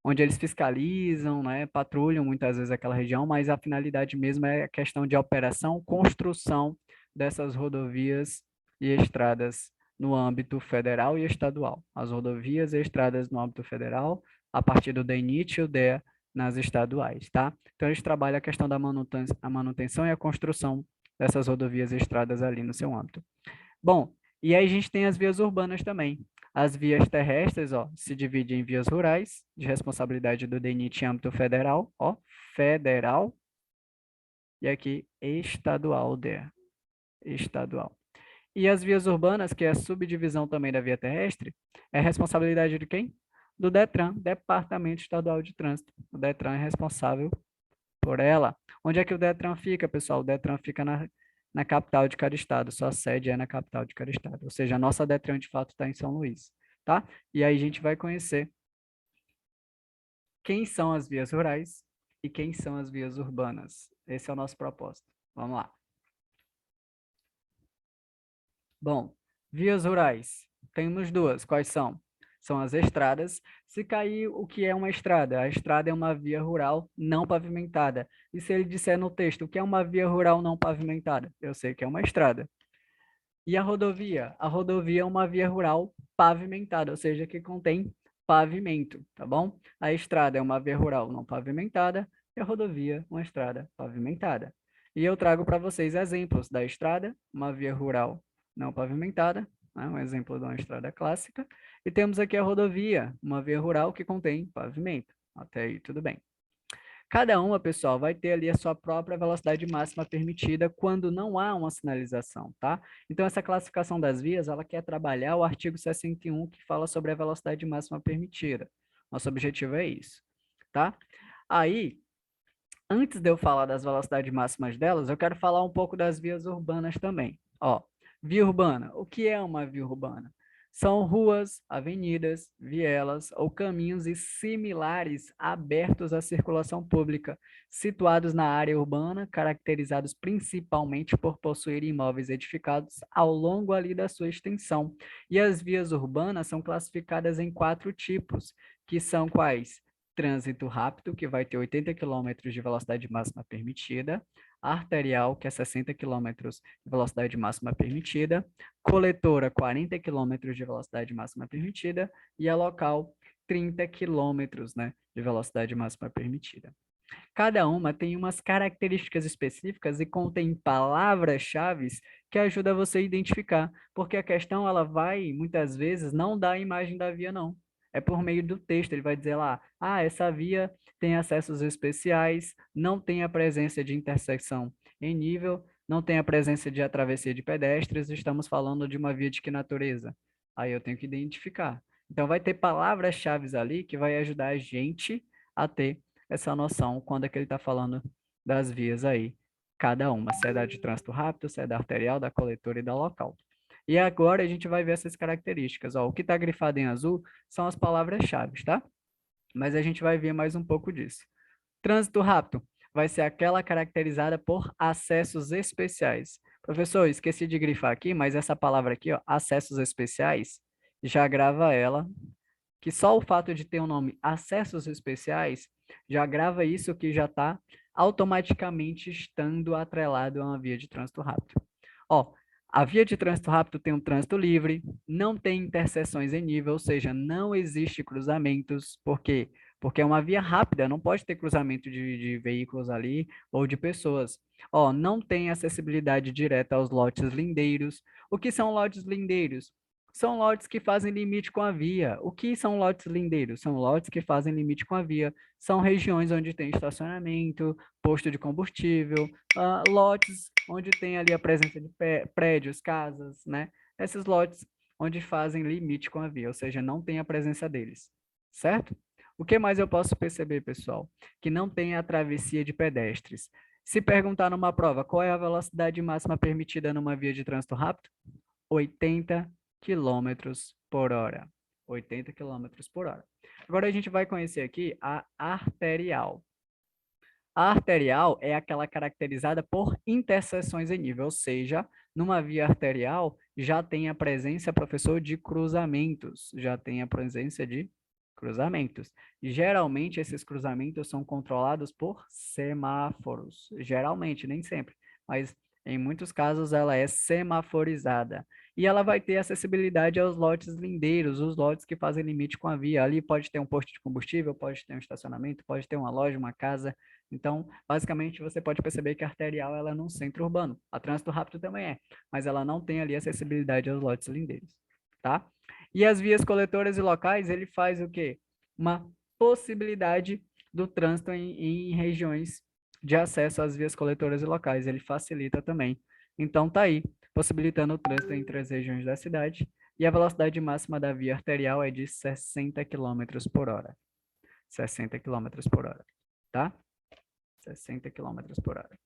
onde eles fiscalizam, né, patrulham muitas vezes aquela região, mas a finalidade mesmo é a questão de operação, construção dessas rodovias e estradas no âmbito federal e estadual. As rodovias e estradas no âmbito federal, a partir do DENIT e o DEA nas estaduais, tá? Então, eles trabalham a questão da manutenção e a construção dessas rodovias e estradas ali no seu âmbito. Bom, e aí a gente tem as vias urbanas também. As vias terrestres, ó, se dividem em vias rurais, de responsabilidade do DENIT em âmbito federal, ó, federal, e aqui estadual, DEA, estadual. E as vias urbanas, que é a subdivisão também da via terrestre, é responsabilidade de quem? Do DETRAN, Departamento Estadual de Trânsito. O DETRAN é responsável por ela. Onde é que o DETRAN fica, pessoal? O DETRAN fica na capital de cada estado. Sua sede é na capital de cada estado. Ou seja, a nossa DETRAN, de fato, está em São Luís, tá? E aí a gente vai conhecer quem são as vias rurais e quem são as vias urbanas. Esse é o nosso propósito. Vamos lá. Bom, vias rurais. Temos duas. Quais são? São as estradas. Se cair, o que é uma estrada? A estrada é uma via rural não pavimentada. E se ele disser no texto o que é uma via rural não pavimentada? Eu sei que é uma estrada. E a rodovia? A rodovia é uma via rural pavimentada, ou seja, que contém pavimento, tá bom? A estrada é uma via rural não pavimentada e a rodovia uma estrada pavimentada. E eu trago para vocês exemplos da estrada, uma via rural não pavimentada, né? Um exemplo de uma estrada clássica. E temos aqui a rodovia, uma via rural que contém pavimento. Até aí, tudo bem. Cada uma, pessoal, vai ter ali a sua própria velocidade máxima permitida quando não há uma sinalização, tá? Então, essa classificação das vias, ela quer trabalhar o artigo 61, que fala sobre a velocidade máxima permitida. Nosso objetivo é isso, tá? Aí, antes de eu falar das velocidades máximas delas, eu quero falar um pouco das vias urbanas também. Ó, via urbana. O que é uma via urbana? São ruas, avenidas, vielas ou caminhos e similares abertos à circulação pública, situados na área urbana, caracterizados principalmente por possuir imóveis edificados ao longo ali da sua extensão. E as vias urbanas são classificadas em 4 tipos, que são quais? Trânsito rápido, que vai ter 80 quilômetros de velocidade máxima permitida, arterial, que é 60 quilômetros de velocidade máxima permitida, coletora, 40 quilômetros de velocidade máxima permitida, e a local, 30 quilômetros, né, de velocidade máxima permitida. Cada uma tem umas características específicas e contém palavras-chave que ajudam você a identificar, porque a questão ela vai muitas vezes não dar a imagem da via não. É por meio do texto, ele vai dizer lá: "Ah, essa via tem acessos especiais, não tem a presença de intersecção em nível, não tem a presença de travessia de pedestres, estamos falando de uma via de que natureza?" Aí eu tenho que identificar. Então vai ter palavras-chave ali que vai ajudar a gente a ter essa noção quando é que ele está falando das vias aí, cada uma, se é da de trânsito rápido, se é da arterial, da coletora e da local. E agora a gente vai ver essas características. Ó, o que está grifado em azul são as palavras-chave, tá? Mas a gente vai ver mais um pouco disso. Trânsito rápido vai ser aquela caracterizada por acessos especiais. Professor, esqueci de grifar aqui, mas essa palavra aqui, ó, acessos especiais, já grava ela que só o fato de ter o nome acessos especiais já grava isso que já está automaticamente estando atrelado a uma via de trânsito rápido. Ó, a via de trânsito rápido tem um trânsito livre, não tem interseções em nível, ou seja, não existe cruzamentos. Por quê? Porque é uma via rápida, não pode ter cruzamento de veículos ali ou de pessoas. Ó, não tem acessibilidade direta aos lotes lindeiros. O que são lotes lindeiros? São lotes que fazem limite com a via. O que são lotes lindeiros? São lotes que fazem limite com a via. São regiões onde tem estacionamento, posto de combustível, lotes onde tem ali a presença de prédios, casas, né? Esses lotes onde fazem limite com a via, ou seja, não tem a presença deles, certo? O que mais eu posso perceber, pessoal? Que não tem a travessia de pedestres. Se perguntar numa prova qual é a velocidade máxima permitida numa via de trânsito rápido, 80 quilômetros por hora. 80 quilômetros por hora. Agora a gente vai conhecer aqui a arterial. A arterial é aquela caracterizada por interseções em nível, ou seja, numa via arterial já tem a presença, professor, de cruzamentos, já tem a presença de cruzamentos. Geralmente esses cruzamentos são controlados por semáforos, geralmente, nem sempre, mas em muitos casos ela é semaforizada. E ela vai ter acessibilidade aos lotes lindeiros, os lotes que fazem limite com a via. Ali pode ter um posto de combustível, pode ter um estacionamento, pode ter uma loja, uma casa. Então, basicamente, você pode perceber que a arterial ela é num centro urbano. A trânsito rápido também é, mas ela não tem ali acessibilidade aos lotes lindeiros, tá? E as vias coletoras e locais, ele faz o quê? Uma possibilidade do trânsito em regiões de acesso às vias coletoras e locais. Ele facilita também. Então, tá aí, possibilitando o trânsito entre as regiões da cidade. E a velocidade máxima da via arterial é de 60 quilômetros por hora. 60 quilômetros por hora, tá? 60 quilômetros por hora.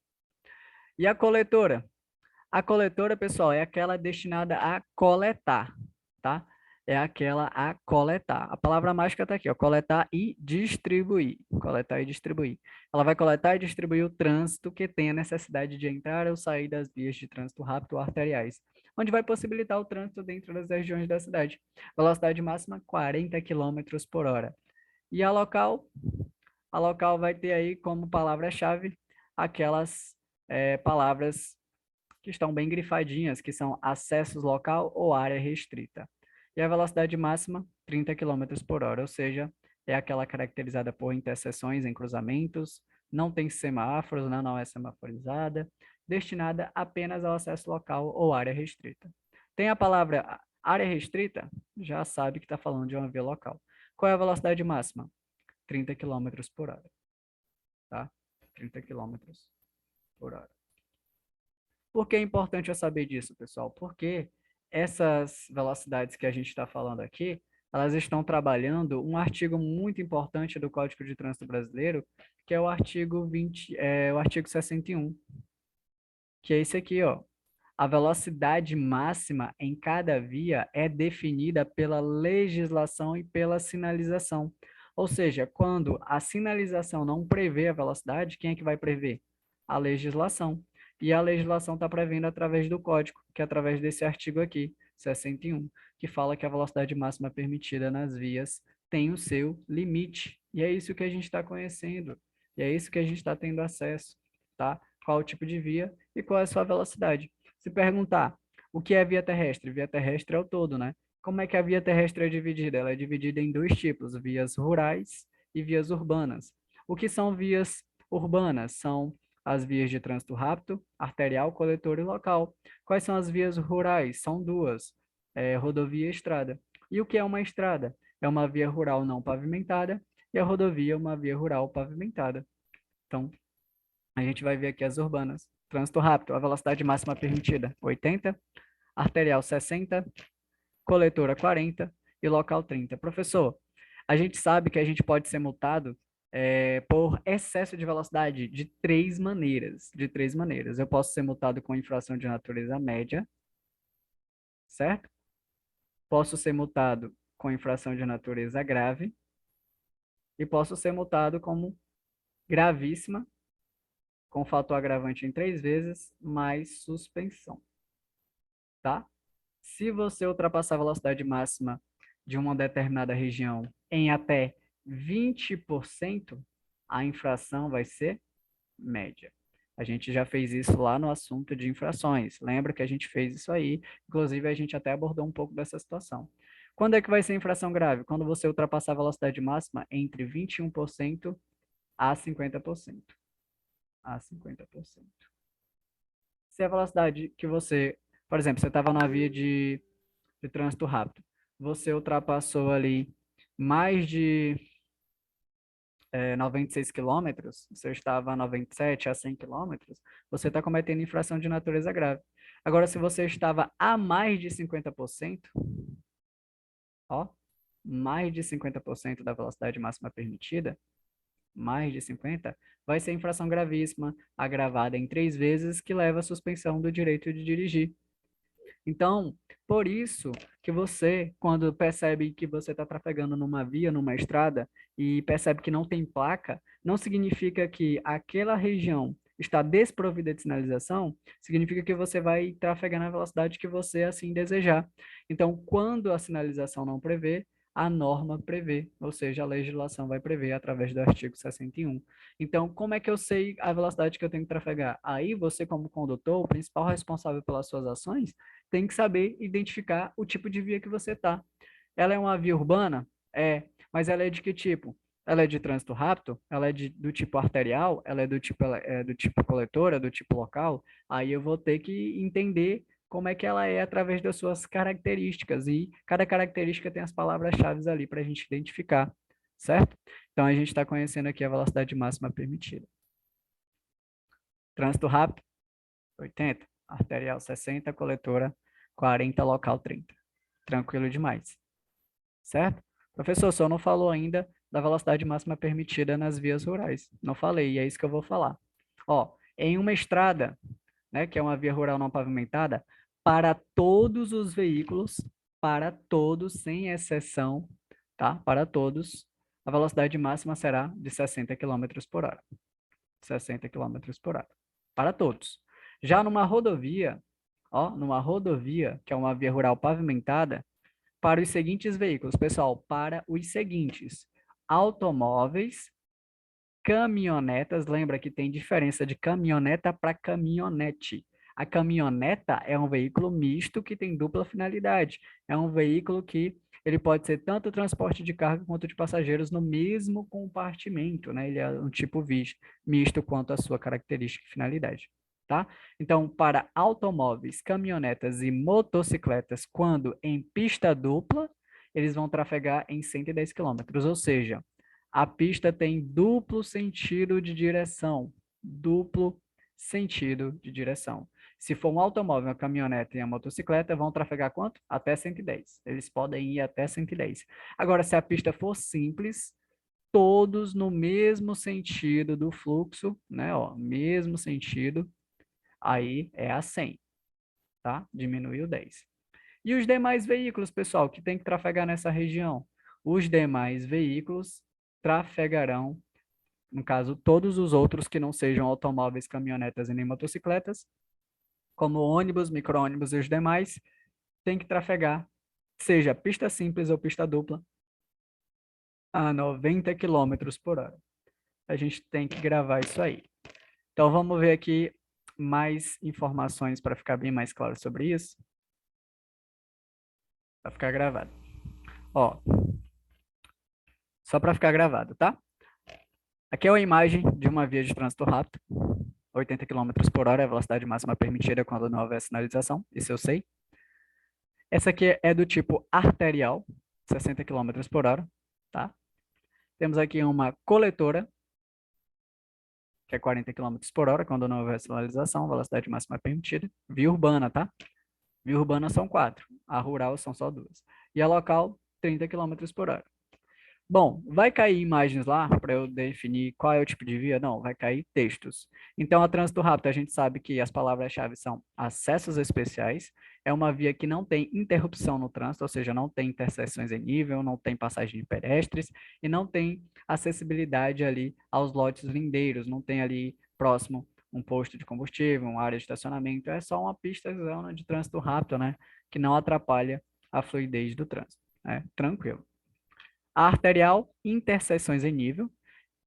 E a coletora? A coletora, pessoal, é aquela destinada a coletar, tá? É aquela a coletar. A palavra mágica está aqui, ó, coletar e distribuir. Coletar e distribuir. Ela vai coletar e distribuir o trânsito que tem a necessidade de entrar ou sair das vias de trânsito rápido ou arteriais, onde vai possibilitar o trânsito dentro das regiões da cidade. Velocidade máxima 40 quilômetros por hora. E a local vai ter aí como palavra-chave aquelas palavras que estão bem grifadinhas, que são acessos local ou área restrita. E a velocidade máxima, 30 quilômetros por hora, ou seja, é aquela caracterizada por interseções em cruzamentos, não tem semáforos, né, não é semaforizada, destinada apenas ao acesso local ou área restrita. Tem a palavra área restrita, já sabe que está falando de uma via local. Qual é a velocidade máxima? 30 quilômetros por hora, tá? 30 quilômetros por hora. Por que é importante eu saber disso, pessoal? Porque essas velocidades que a gente está falando aqui, elas estão trabalhando um artigo muito importante do Código de Trânsito Brasileiro, que é o artigo 20, o artigo 61, que é esse aqui, ó. A velocidade máxima em cada via é definida pela legislação e pela sinalização. Ou seja, quando a sinalização não prevê a velocidade, quem é que vai prever? A legislação. E a legislação está prevendo através do código, que é através desse artigo aqui, 61, que fala que a velocidade máxima permitida nas vias tem o seu limite. E é isso que a gente está conhecendo. E é isso que a gente está tendo acesso, tá? Qual o tipo de via e qual é a sua velocidade. Se perguntar, o que é via terrestre? Via terrestre é o todo, né? Como é que a via terrestre é dividida? Ela é dividida em dois tipos, vias rurais e vias urbanas. O que são vias urbanas? São as vias de trânsito rápido, arterial, coletor e local. Quais são as vias rurais? São duas, rodovia e estrada. E o que é uma estrada? É uma via rural não pavimentada e a rodovia é uma via rural pavimentada. Então, a gente vai ver aqui as urbanas. Trânsito rápido, a velocidade máxima permitida, 80, arterial 60, coletora 40 e local 30. Professor, a gente sabe que a gente pode ser multado por excesso de velocidade de três maneiras. De três maneiras. Eu posso ser multado com infração de natureza média, certo? Posso ser multado com infração de natureza grave e posso ser multado como gravíssima, com fator agravante em 3 vezes, mais suspensão, tá? Se você ultrapassar a velocidade máxima de uma determinada região em até 20%, a infração vai ser média. A gente já fez isso lá no assunto de infrações. Lembra que a gente fez isso aí? Inclusive, a gente até abordou um pouco dessa situação. Quando é que vai ser infração grave? Quando você ultrapassar a velocidade máxima entre 21% a 50%. A 50%. Se a velocidade que você, por exemplo, você estava na via de trânsito rápido, você ultrapassou ali mais de 96 quilômetros, você estava a 97 a 100 quilômetros, você está cometendo infração de natureza grave. Agora, se você estava a mais de 50%, ó, mais de 50% da velocidade máxima permitida, mais de 50, vai ser infração gravíssima, agravada em 3 vezes, que leva à suspensão do direito de dirigir. Então, por isso que você, quando percebe que você está trafegando numa via, numa estrada, e percebe que não tem placa, não significa que aquela região está desprovida de sinalização, significa que você vai trafegar na velocidade que você assim desejar. Então, quando a sinalização não prevê, a norma prevê, ou seja, a legislação vai prever através do artigo 61. Então, como é que eu sei a velocidade que eu tenho que trafegar? Aí, você, como condutor, o principal responsável pelas suas ações, tem que saber identificar o tipo de via que você está. Ela é uma via urbana? É, mas ela é de que tipo? Ela é de trânsito rápido? Ela é do tipo arterial? Ela é do tipo coletora, do tipo local? Aí eu vou ter que entender como é que ela é através das suas características. E cada característica tem as palavras-chave ali para a gente identificar, certo? Então a gente está conhecendo aqui a velocidade máxima permitida. Trânsito rápido, 80. Arterial 60, coletora 40, local 30. Tranquilo demais, certo? Professor, só não falou ainda da velocidade máxima permitida nas vias rurais. Não falei, e é isso que eu vou falar. Ó, em uma estrada, né, que é uma via rural não pavimentada, para todos os veículos, para todos, sem exceção, tá? Para todos, a velocidade máxima será de 60 quilômetros por hora. 60 quilômetros por hora. Para todos. Já numa rodovia, ó, numa rodovia, que é uma via rural pavimentada, para os seguintes veículos, pessoal, para os seguintes: automóveis, caminhonetas, lembra que tem diferença de caminhoneta para caminhonete. A caminhoneta é um veículo misto que tem dupla finalidade. É um veículo que ele pode ser tanto transporte de carga quanto de passageiros no mesmo compartimento, né? Ele é um tipo misto quanto à sua característica e finalidade, tá? Então, para automóveis, caminhonetas e motocicletas, quando em pista dupla, eles vão trafegar em 110 quilômetros, ou seja, a pista tem duplo sentido de direção. Duplo sentido de direção. Se for um automóvel, uma caminhonete e uma motocicleta, vão trafegar quanto? Até 110. Eles podem ir até 110. Agora, se a pista for simples, todos no mesmo sentido do fluxo, né? Ó, mesmo sentido, aí é a 100, tá? Diminuiu 10. E os demais veículos, pessoal, que tem que trafegar nessa região? Os demais veículos trafegarão, no caso, todos os outros que não sejam automóveis, caminhonetas e nem motocicletas, como ônibus, micro-ônibus e os demais, tem que trafegar, seja pista simples ou pista dupla, a 90 quilômetros por hora. A gente tem que gravar isso aí. Então, vamos ver aqui mais informações para ficar bem mais claro sobre isso. Para ficar gravado. Ó, só para ficar gravado, tá? Aqui é uma imagem de uma via de trânsito rápido. 80 quilômetros por hora é a velocidade máxima permitida quando não houver sinalização. Isso eu sei. Essa aqui é do tipo arterial, 60 quilômetros por hora, tá? Temos aqui uma coletora, que é 40 quilômetros por hora, quando não houver sinalização, velocidade máxima permitida. Via urbana, tá? Via urbana são 4, a rural são só 2. E a local, 30 quilômetros por hora. Bom, vai cair imagens lá para eu definir qual é o tipo de via? Não, vai cair textos. Então, a trânsito rápido, a gente sabe que as palavras-chave são acessos especiais, é uma via que não tem interrupção no trânsito, ou seja, não tem interseções em nível, não tem passagem de pedestres e não tem acessibilidade ali aos lotes lindeiros, não tem ali próximo um posto de combustível, uma área de estacionamento, é só uma pista de trânsito rápido, né, que não atrapalha a fluidez do trânsito, né? Tranquilo. A arterial, interseções em nível,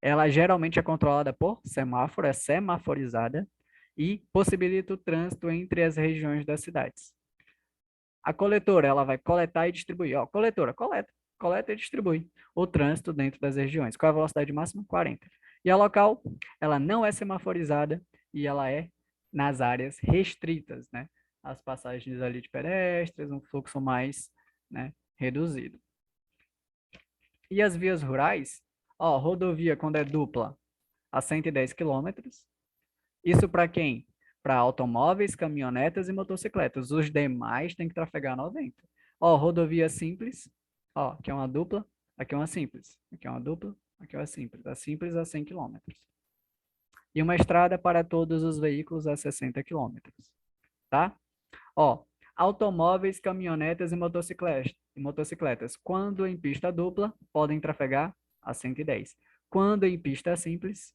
ela geralmente é controlada por semáforo, é semaforizada e possibilita o trânsito entre as regiões das cidades. A coletora, ela vai coletar e distribuir. Ó, coletora, coleta e distribui o trânsito dentro das regiões. Qual é a velocidade máxima? 40. E a local, ela não é semaforizada e ela é nas áreas restritas, né? As passagens ali de pedestres, um fluxo mais, né, reduzido. E as vias rurais, ó, rodovia quando é dupla, a 110 quilômetros. Isso para quem? Para automóveis, caminhonetas e motocicletas. Os demais tem que trafegar 90. Ó, rodovia simples, ó, aqui é uma dupla, aqui é uma simples. Aqui é uma dupla, aqui é uma simples. A simples a 100 quilômetros. E uma estrada para todos os veículos a 60 quilômetros, tá? Ó, automóveis, caminhonetas e motocicletas, quando em pista dupla, podem trafegar a 110. Quando em pista simples,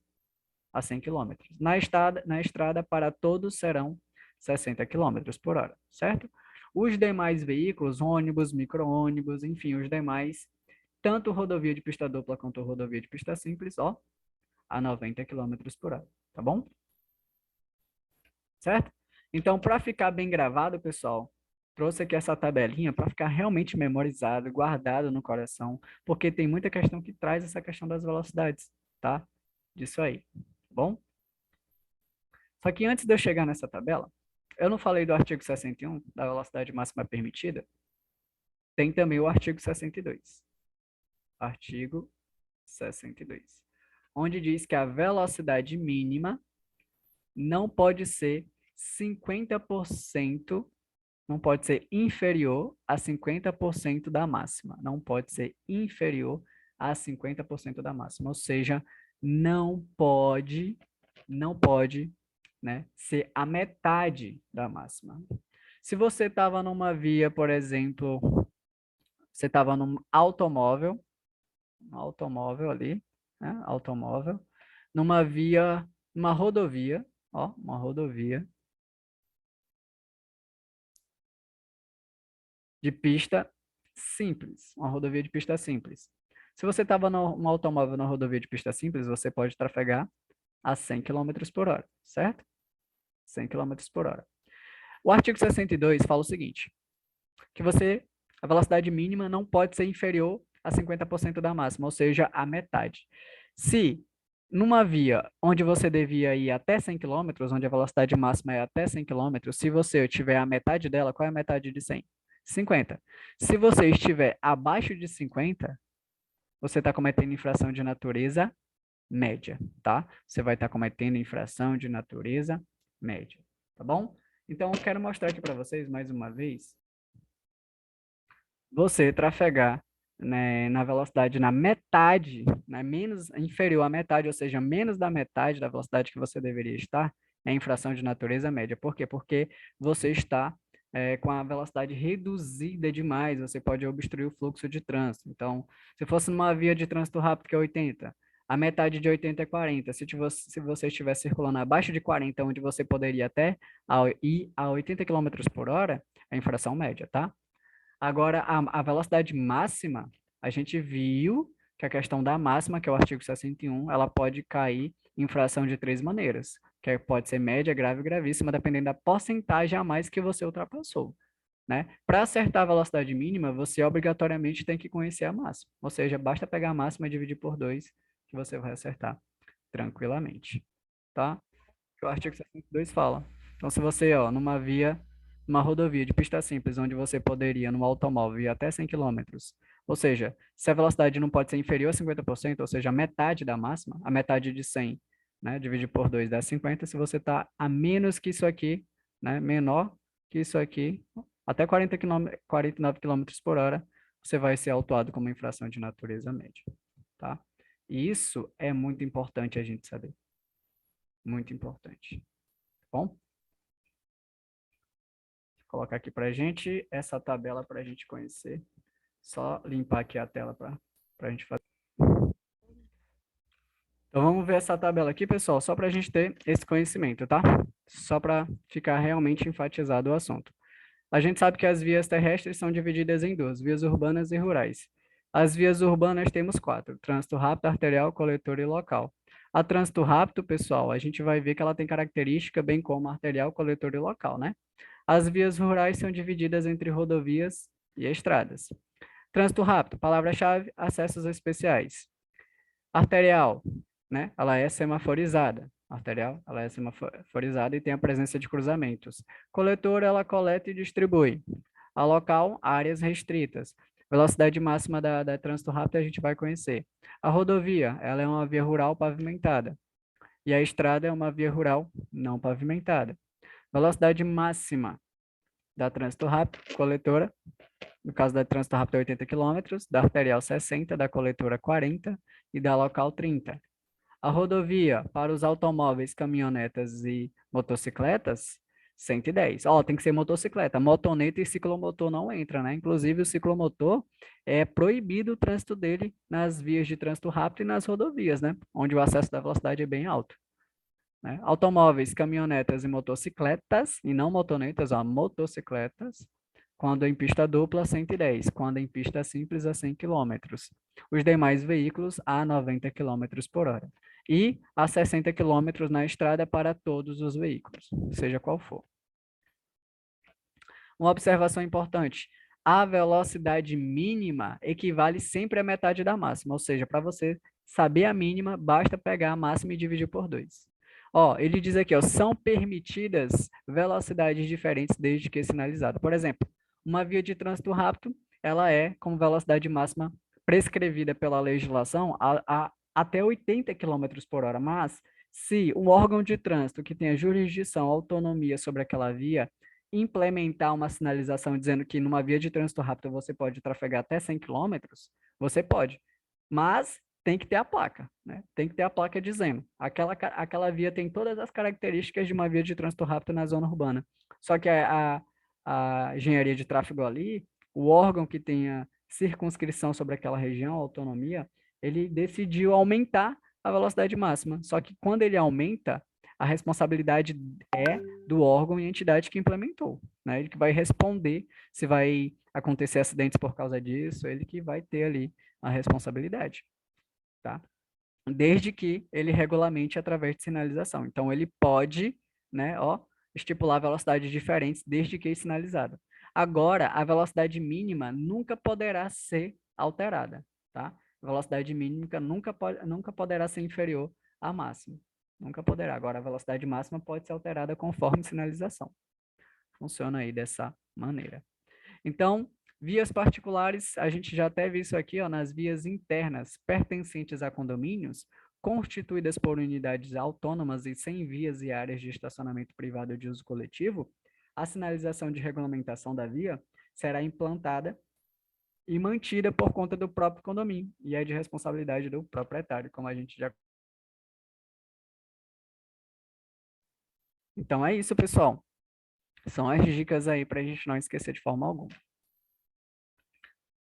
a 100 km. Na estrada, para todos serão 60 km por hora, certo? Os demais veículos, ônibus, micro-ônibus, enfim, os demais, tanto rodovia de pista dupla quanto rodovia de pista simples, ó, a 90 km por hora, tá bom? Certo? Então, para ficar bem gravado, pessoal, trouxe aqui essa tabelinha para ficar realmente memorizado, guardado no coração, porque tem muita questão que traz essa questão das velocidades, tá? Disso aí, tá bom? Só que antes de eu chegar nessa tabela, eu não falei do artigo 61, da velocidade máxima permitida, tem também o artigo 62. Artigo 62, onde diz que a velocidade mínima não pode ser 50%, não pode ser inferior a 50% da máxima. Não pode ser inferior a 50% da máxima. Ou seja, não pode, né, ser a metade da máxima. Se você estava numa via, por exemplo, você estava num automóvel, um automóvel ali, né, automóvel, numa via, uma rodovia, ó, uma rodovia de pista simples, uma rodovia de pista simples. Se você estava num automóvel na rodovia de pista simples, você pode trafegar a 100 km por hora, certo? 100 km por hora. O artigo 62 fala o seguinte, que a velocidade mínima não pode ser inferior a 50% da máxima, ou seja, a metade. Se numa via onde você devia ir até 100 km, onde a velocidade máxima é até 100 km, se você tiver a metade dela, qual é a metade de 100? 50. Se você estiver abaixo de 50, você está cometendo infração de natureza média, tá? Você vai estar cometendo infração de natureza média, tá bom? Então, eu quero mostrar aqui para vocês, mais uma vez, você trafegar, né, na velocidade na metade, né, menos inferior à metade, ou seja, menos da metade da velocidade que você deveria estar, é infração de natureza média. Por quê? Porque você está com a velocidade reduzida demais, você pode obstruir o fluxo de trânsito. Então, se fosse numa via de trânsito rápido que é 80, a metade de 80 é 40. Se você estiver circulando abaixo de 40, onde você poderia até ir a 80 km por hora, é infração média, tá? Agora, a velocidade máxima, a gente viu que a questão da máxima, que é o artigo 61, ela pode cair em fração de 3 maneiras, pode ser média, grave e gravíssima, dependendo da porcentagem a mais que você ultrapassou. Né? Para acertar a velocidade mínima, você obrigatoriamente tem que conhecer a máxima. Ou seja, basta pegar a máxima e dividir por 2 que você vai acertar tranquilamente. Tá? O artigo 62 fala. Então, se você, ó, numa rodovia de pista simples, onde você poderia, num automóvel, ir até 100 quilômetros, ou seja, se a velocidade não pode ser inferior a 50%, ou seja, a metade da máxima, a metade de 100, né, dividir por 2 dá 50, se você está a menos que isso aqui, né, menor que isso aqui, até 49 quilômetros por hora, você vai ser autuado como infração de natureza média, tá? E isso é muito importante a gente saber. Muito importante. Tá bom? Vou colocar aqui para a gente essa tabela para a gente conhecer. Só limpar aqui a tela para a gente fazer. Então vamos ver essa tabela aqui, pessoal, só para a gente ter esse conhecimento, tá? Só para ficar realmente enfatizado o assunto. A gente sabe que as vias terrestres são divididas em duas, vias urbanas e rurais. As vias urbanas temos 4, trânsito rápido, arterial, coletor e local. A trânsito rápido, pessoal, a gente vai ver que ela tem característica bem como arterial, coletor e local, né? As vias rurais são divididas entre rodovias e estradas. Trânsito rápido, palavra-chave, acessos especiais. Arterial, né? Ela é semaforizada. Arterial, ela é semaforizada e tem a presença de cruzamentos. Coletor, ela coleta e distribui. A local, áreas restritas. Velocidade máxima da trânsito rápido a gente vai conhecer. A rodovia, ela é uma via rural pavimentada. E a estrada é uma via rural não pavimentada. Velocidade máxima da trânsito rápido, coletora, no caso da trânsito rápido 80 km, da arterial 60, da coletora 40 e da local 30. A rodovia para os automóveis, caminhonetas e motocicletas, 110. Ó, tem que ser motocicleta. Motoneta e ciclomotor não entra, né? Inclusive o ciclomotor é proibido o trânsito dele nas vias de trânsito rápido e nas rodovias, né? Onde o acesso da velocidade é bem alto. Né? Automóveis, caminhonetas e motocicletas, e não motonetas, ó, motocicletas, quando em pista dupla, 110, quando em pista simples, a 100 km. Os demais veículos, a 90 km por hora. E a 60 km na estrada para todos os veículos, seja qual for. Uma observação importante. A velocidade mínima equivale sempre à metade da máxima, ou seja, para você saber a mínima, basta pegar a máxima e dividir por 2. Ó, ele diz aqui, ó, são permitidas velocidades diferentes desde que sinalizado. Por exemplo, uma via de trânsito rápido, ela é com velocidade máxima prescrevida pela legislação até 80 km por hora, mas se um órgão de trânsito que tenha jurisdição, autonomia sobre aquela via, implementar uma sinalização dizendo que numa via de trânsito rápido você pode trafegar até 100 km, você pode. Mas tem que ter a placa, né? Tem que ter a placa dizendo. Aquela via tem todas as características de uma via de trânsito rápido na zona urbana. Só que a engenharia de tráfego ali, o órgão que tenha circunscrição sobre aquela região, autonomia, ele decidiu aumentar a velocidade máxima. Só que quando ele aumenta, a responsabilidade é do órgão e entidade que implementou, né? Ele que vai responder se vai acontecer acidentes por causa disso, ele que vai ter ali a responsabilidade, tá? Desde que ele regulamente através de sinalização. Então, ele pode, né, ó, estipular velocidades diferentes desde que sinalizada. Agora, a velocidade mínima nunca poderá ser alterada, tá? A velocidade mínima nunca poderá ser inferior à máxima. Nunca poderá. Agora, a velocidade máxima pode ser alterada conforme sinalização. Funciona aí dessa maneira. Então, vias particulares, a gente já até viu isso aqui, ó, nas vias internas pertencentes a condomínios, constituídas por unidades autônomas e sem vias e áreas de estacionamento privado de uso coletivo, a sinalização de regulamentação da via será implantada e mantida por conta do próprio condomínio, e é de responsabilidade do proprietário, como a gente já... Então é isso, pessoal. São as dicas aí para a gente não esquecer de forma alguma.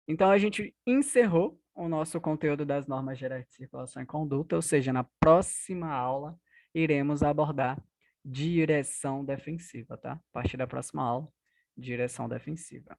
Então, a gente encerrou o nosso conteúdo das normas gerais de circulação e conduta, ou seja, na próxima aula iremos abordar direção defensiva, tá? A partir da próxima aula, direção defensiva.